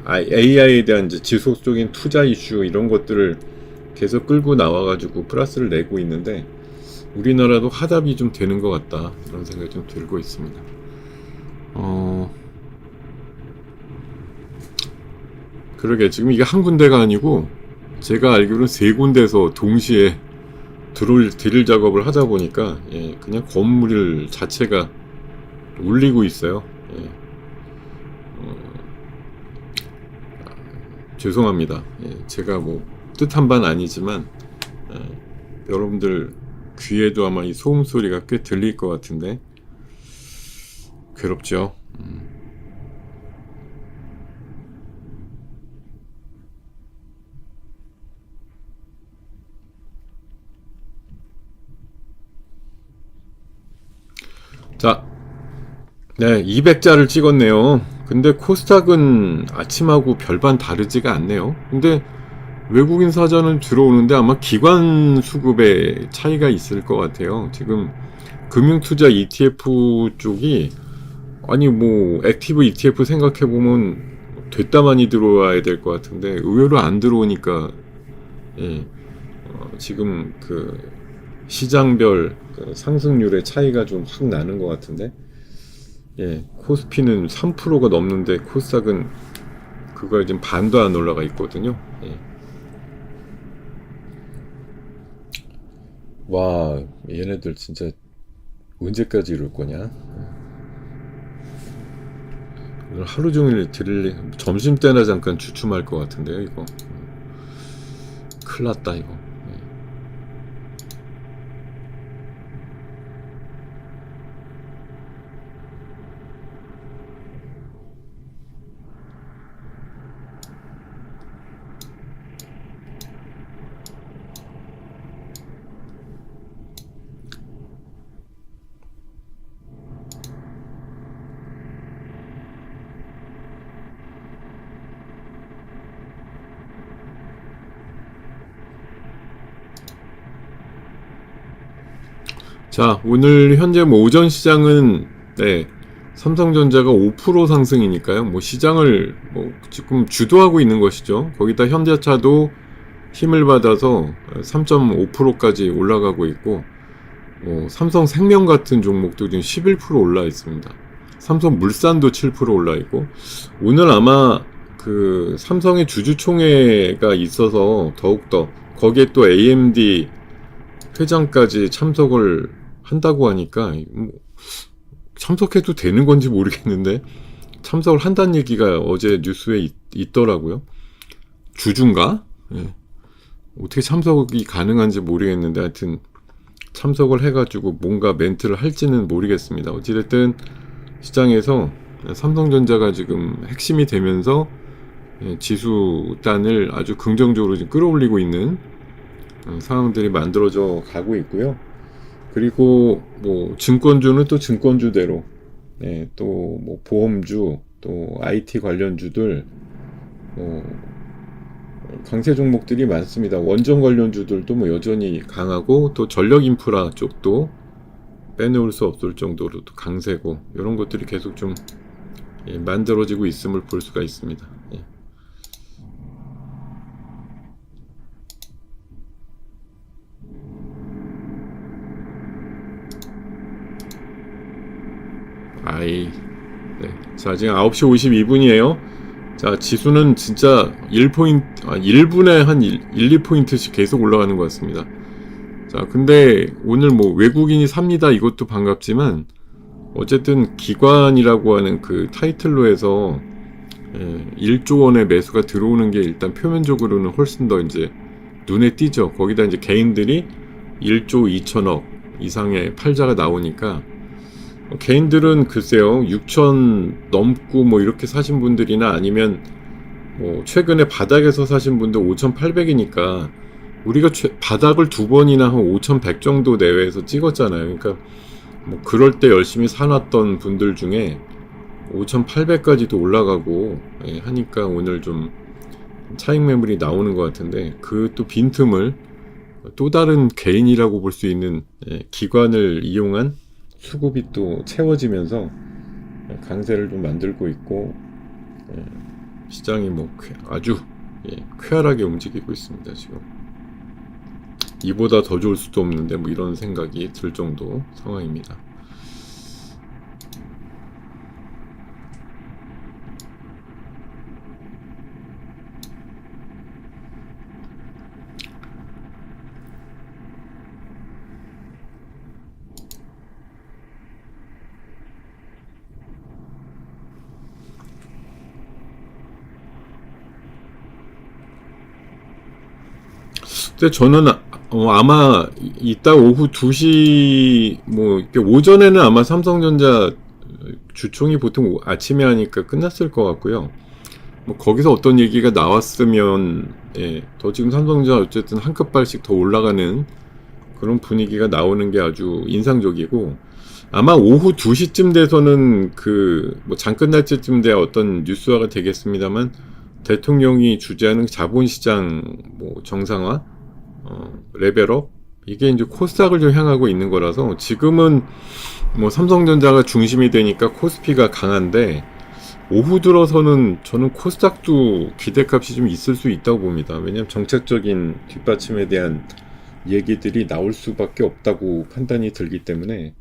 AI에 대한 이제 지속적인 투자 이슈 이런 것들을 계속 끌고 나와가지고 플러스를 내고 있는데 우리나라도 하답이 좀 되는 것 같다 이런 생각이 좀 들고 있습니다. 그러게 지금 이게 한 군데가 아니고 제가 알기로는 3군데서 동시에 드릴 작업을 하다 보니까 그냥 건물 자체가 울리고 있어요. 죄송합니다. 제가 뭐 뜻한 바는 아니지만 여러분들 귀에도 아마 이 소음 소리가 꽤 들릴 것 같은데 괴롭죠. 자, 네, 200자를 찍었네요. 근데 코스닥은 아침하고 별반 다르지가 않네요. 근데 외국인 사전은 들어오는데 아마 기관 수급에 차이가 있을 것 같아요. 지금 금융투자 ETF 쪽이 아니 뭐 액티브 ETF 생각해보면 됐다 많이 들어와야 될 것 같은데 의외로 안 들어오니까 지금 그 시장별 상승률의 차이가 좀 확 나는 것 같은데 코스피는 3%가 넘는데 코스닥은 그거에 지금 반도 안 올라가 있거든요. 와, 얘네들 진짜 언제까지 이럴 거냐? 오늘 하루 종일 점심 때나 잠깐 주춤할 것 같은데요, 이거. 큰일 났다, 이거. 자, 오늘 현재 뭐 오전 시장은 삼성전자가 5% 상승이니까요. 뭐 시장을 뭐 지금 주도하고 있는 것이죠. 거기다 현대차도 힘을 받아서 3.5%까지 올라가고 있고, 삼성생명 같은 종목도 지금 11% 올라 있습니다. 삼성물산도 7% 올라 있고, 오늘 아마 그 삼성의 주주총회가 있어서 더욱더 거기에 또 AMD 회장까지 참석을 한다고 하니까 참석해도 되는 건지 모르겠는데 참석을 한다는 얘기가 어제 뉴스에 있더라고요. 주주인가? 어떻게 참석이 가능한지 모르겠는데 하여튼 참석을 해가지고 뭔가 멘트를 할지는 모르겠습니다. 어찌됐든 시장에서 삼성전자가 지금 핵심이 되면서 지수단을 아주 긍정적으로 지금 끌어올리고 있는 상황들이 만들어져 가고 있고요. 그리고 뭐 증권주는 또 증권주대로, 네, 또 뭐 보험주, 또 IT 관련주들, 뭐 강세 종목들이 많습니다. 원전 관련주들도 뭐 여전히 강하고, 또 전력 인프라 쪽도 빼놓을 수 없을 정도로 또 강세고, 이런 것들이 계속 좀 만들어지고 있음을 볼 수가 있습니다. 예. 아이, 네. 자, 지금 9시 52분이에요. 자, 지수는 진짜 1분에 한 2포인트씩 계속 올라가는 것 같습니다. 자, 근데 오늘 뭐 외국인이 삽니다. 이것도 반갑지만, 어쨌든 기관이라고 하는 그 타이틀로 해서 1조 원의 매수가 들어오는 게 일단 표면적으로는 훨씬 더 이제 눈에 띄죠. 거기다 이제 개인들이 1조 2천억 이상의 팔자가 나오니까, 개인들은 글쎄요, 6천 넘고 뭐 이렇게 사신 분들이나, 아니면 뭐 최근에 바닥에서 사신 분들 5,800이니까, 우리가 바닥을 두 번이나 한 5,100 정도 내외에서 찍었잖아요. 그러니까 뭐 그럴 때 열심히 사놨던 분들 중에 5,800까지도 올라가고 하니까 오늘 좀 차익 매물이 나오는 것 같은데, 그 또 빈틈을 또 다른 개인이라고 볼 수 있는 기관을 이용한 수급이 또 채워지면서 강세를 좀 만들고 있고, 시장이 뭐 아주 쾌활하게 움직이고 있습니다. 지금 이보다 더 좋을 수도 없는데 뭐 이런 생각이 들 정도 상황입니다. 근데 저는 아마 이따 오후 2시 뭐 이렇게 오전에는 아마 삼성전자 주총이 보통 아침에 하니까 끝났을 것 같고요. 뭐 거기서 어떤 얘기가 나왔으면 더 지금 삼성전자 어쨌든 한 끗발씩 더 올라가는 그런 분위기가 나오는 게 아주 인상적이고, 아마 오후 2시쯤 돼서는 그 뭐 장 끝날 때쯤 돼야 어떤 뉴스화가 되겠습니다만, 대통령이 주재하는 자본시장 뭐 정상화, 레벨업, 이게 이제 코스닥을 좀 향하고 있는 거라서, 지금은 뭐 삼성전자가 중심이 되니까 코스피가 강한데, 오후 들어서는 저는 코스닥도 기대값이 좀 있을 수 있다고 봅니다. 왜냐하면 정책적인 뒷받침에 대한 얘기들이 나올 수밖에 없다고 판단이 들기 때문에.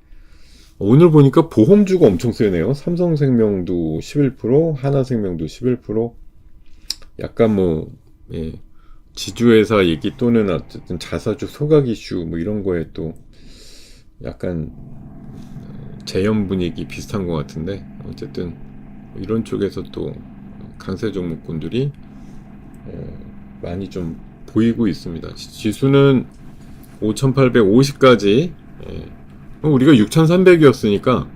오늘 보니까 보험주가 엄청 세네요. 삼성생명도 11%, 하나생명도 11%. 약간 뭐 지주회사 얘기 또는 어쨌든 자사주 소각 이슈 뭐 이런 거에 또 약간 재현 분위기 비슷한 것 같은데, 어쨌든 이런 쪽에서 또 강세 종목군들이 많이 좀 보이고 있습니다. 지수는 5,850까지, 우리가 6,300이었으니까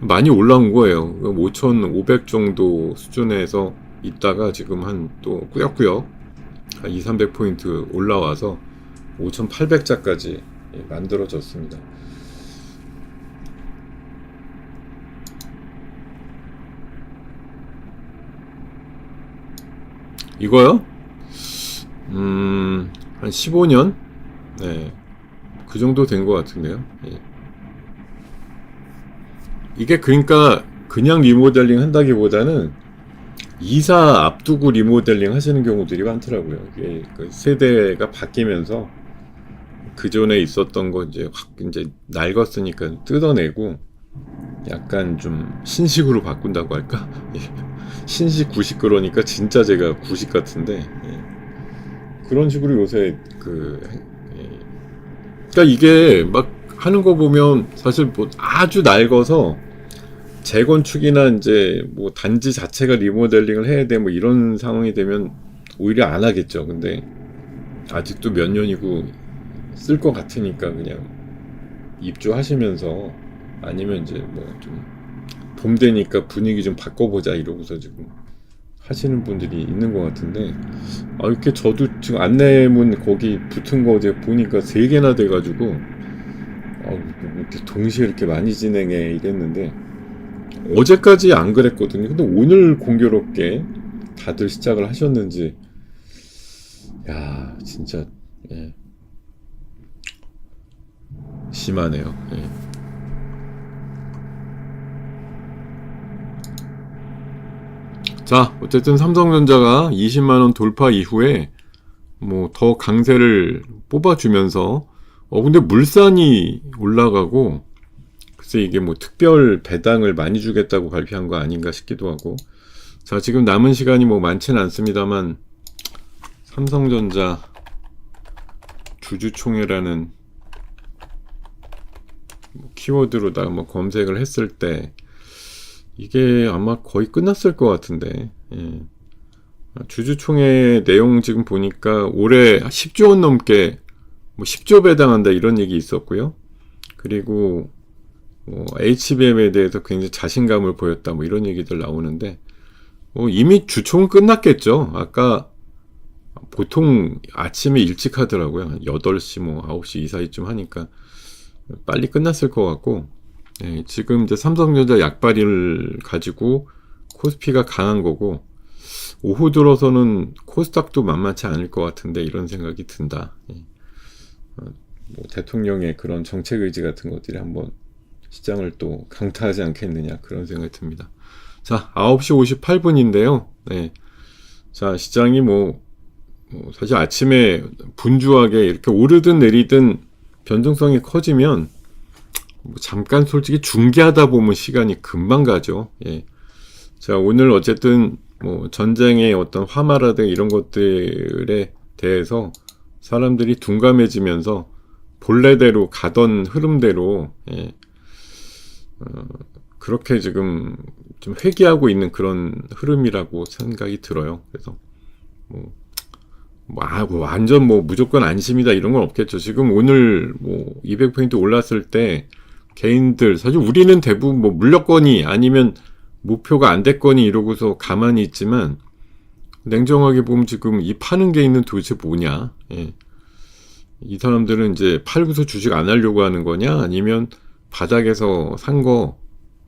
많이 올라온 거예요. 5,500 정도 수준에서 있다가 지금 한 또 꾸역꾸역 200-300포인트 올라와서 5,800자까지 만들어졌습니다. 이거요? 한 15년? 네. 그 정도 된 것 같은데요. 이게 그러니까 그냥 리모델링 한다기보다는 이사 앞두고 리모델링 하시는 경우들이 많더라고요. 이게 그 세대가 바뀌면서 그 전에 있었던 거 이제 확 이제 낡았으니까 뜯어내고 약간 좀 신식으로 바꾼다고 할까? 신식 구식, 그러니까 진짜 제가 구식 같은데, 그런 식으로 요새 그러니까 이게 막 하는 거 보면 사실 뭐 아주 낡아서 재건축이나 이제 뭐 단지 자체가 리모델링을 해야 돼 뭐 이런 상황이 되면 오히려 안 하겠죠. 근데 아직도 몇 년이고 쓸 것 같으니까 그냥 입주하시면서, 아니면 이제 뭐 좀 봄 되니까 분위기 좀 바꿔보자 이러고서 지금 하시는 분들이 있는 것 같은데, 이렇게 저도 지금 안내문 거기 붙은 거 어제 보니까 3개나 돼가지고, 이렇게 동시에 이렇게 많이 진행해 이랬는데, 어제까지 안 그랬거든요. 근데 오늘 공교롭게 다들 시작을 하셨는지, 야, 진짜, 예, 심하네요. 예. 자, 어쨌든 삼성전자가 20만원 돌파 이후에 뭐 더 강세를 뽑아주면서 근데 물산이 올라가고 글쎄 이게 뭐 특별 배당을 많이 주겠다고 발표한 거 아닌가 싶기도 하고 자 지금 남은 시간이 뭐 많지는 않습니다만 삼성전자 주주총회라는 키워드로다 뭐 검색을 했을 때 이게 아마 거의 끝났을 것 같은데 예. 주주총회 내용 지금 보니까 올해 10조 원 넘게 뭐 10조 배당한다 이런 얘기 있었고요. 그리고 뭐 HBM에 대해서 굉장히 자신감을 보였다 뭐 이런 얘기들 나오는데 이미 주총은 끝났겠죠. 아까 보통 아침에 일찍 하더라고요. 8시 뭐 9시 이 사이쯤 하니까 빨리 끝났을 것 같고 예, 지금 이제 삼성전자 약발이를 가지고 코스피가 강한 거고 오후 들어서는 코스닥도 만만치 않을 것 같은데 이런 생각이 든다. 예. 뭐 대통령의 그런 정책 의지 같은 것들이 한번 시장을 또 강타하지 않겠느냐 그런 생각이 듭니다. 자 9시 58분인데요. 네. 자 시장이 사실 아침에 분주하게 이렇게 오르든 내리든 변동성이 커지면 잠깐 솔직히 중계하다 보면 시간이 금방 가죠. 예. 자 오늘 어쨌든 전쟁의 어떤 화마라든가 이런 것들에 대해서 사람들이 둔감해지면서 본래대로 가던 흐름대로 예. 그렇게 지금 좀 회귀하고 있는 그런 흐름이라고 생각이 들어요. 그래서 완전 무조건 안심이다 이런 건 없겠죠. 지금 오늘 200포인트 올랐을 때 개인들 사실 우리는 대부분 물렸거니 아니면 목표가 안 됐거니 이러고서 가만히 있지만 냉정하게 보면 지금 이 파는 게 있는 도대체 뭐냐 예. 이 사람들은 이제 팔고서 주식 안 하려고 하는 거냐 아니면 바닥에서 산 거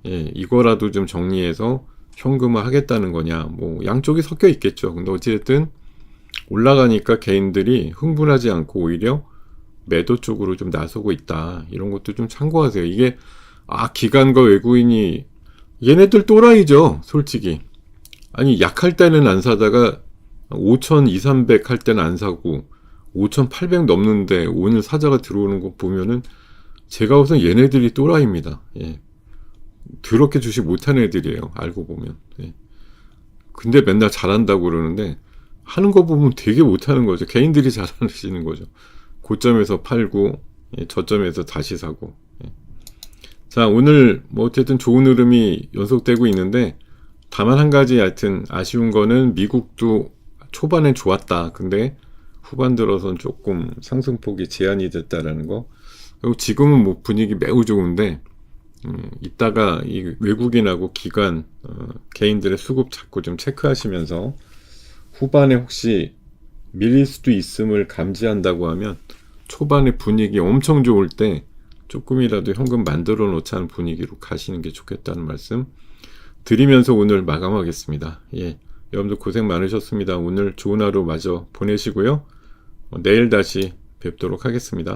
예, 이거라도 좀 정리해서 현금화 하겠다는 거냐 양쪽이 섞여 있겠죠. 근데 어찌됐든 올라가니까 개인들이 흥분하지 않고 오히려 매도 쪽으로 좀 나서고 있다 이런 것도 좀 참고하세요. 이게 기관과 외국인이 얘네들 또라이죠 솔직히. 아니 약할 때는 안 사다가 5,200, 300 할 때는 안 사고 5,800 넘는데 오늘 사자가 들어오는 거 보면은 제가 우선 얘네들이 또라이입니다. 예. 더럽게 주식 못하는 애들이에요 알고 보면. 예. 근데 맨날 잘한다고 그러는데 하는 거 보면 되게 못하는 거죠. 개인들이 잘하시는 거죠. 고점에서 팔고 저점에서 다시 사고. 자 오늘 어쨌든 좋은 흐름이 연속되고 있는데 다만 한 가지 하여튼 아쉬운 거는 미국도 초반엔 좋았다. 근데 후반 들어선 조금 상승폭이 제한이 됐다라는 거. 그리고 지금은 분위기 매우 좋은데 이따가 이 외국인하고 기관 개인들의 수급 자꾸 좀 체크하시면서 후반에 혹시 밀릴 수도 있음을 감지한다고 하면 초반에 분위기 엄청 좋을 때 조금이라도 현금 만들어 놓자는 분위기로 가시는 게 좋겠다는 말씀 드리면서 오늘 마감하겠습니다. 예, 여러분들 고생 많으셨습니다. 오늘 좋은 하루 마저 보내시고요. 내일 다시 뵙도록 하겠습니다.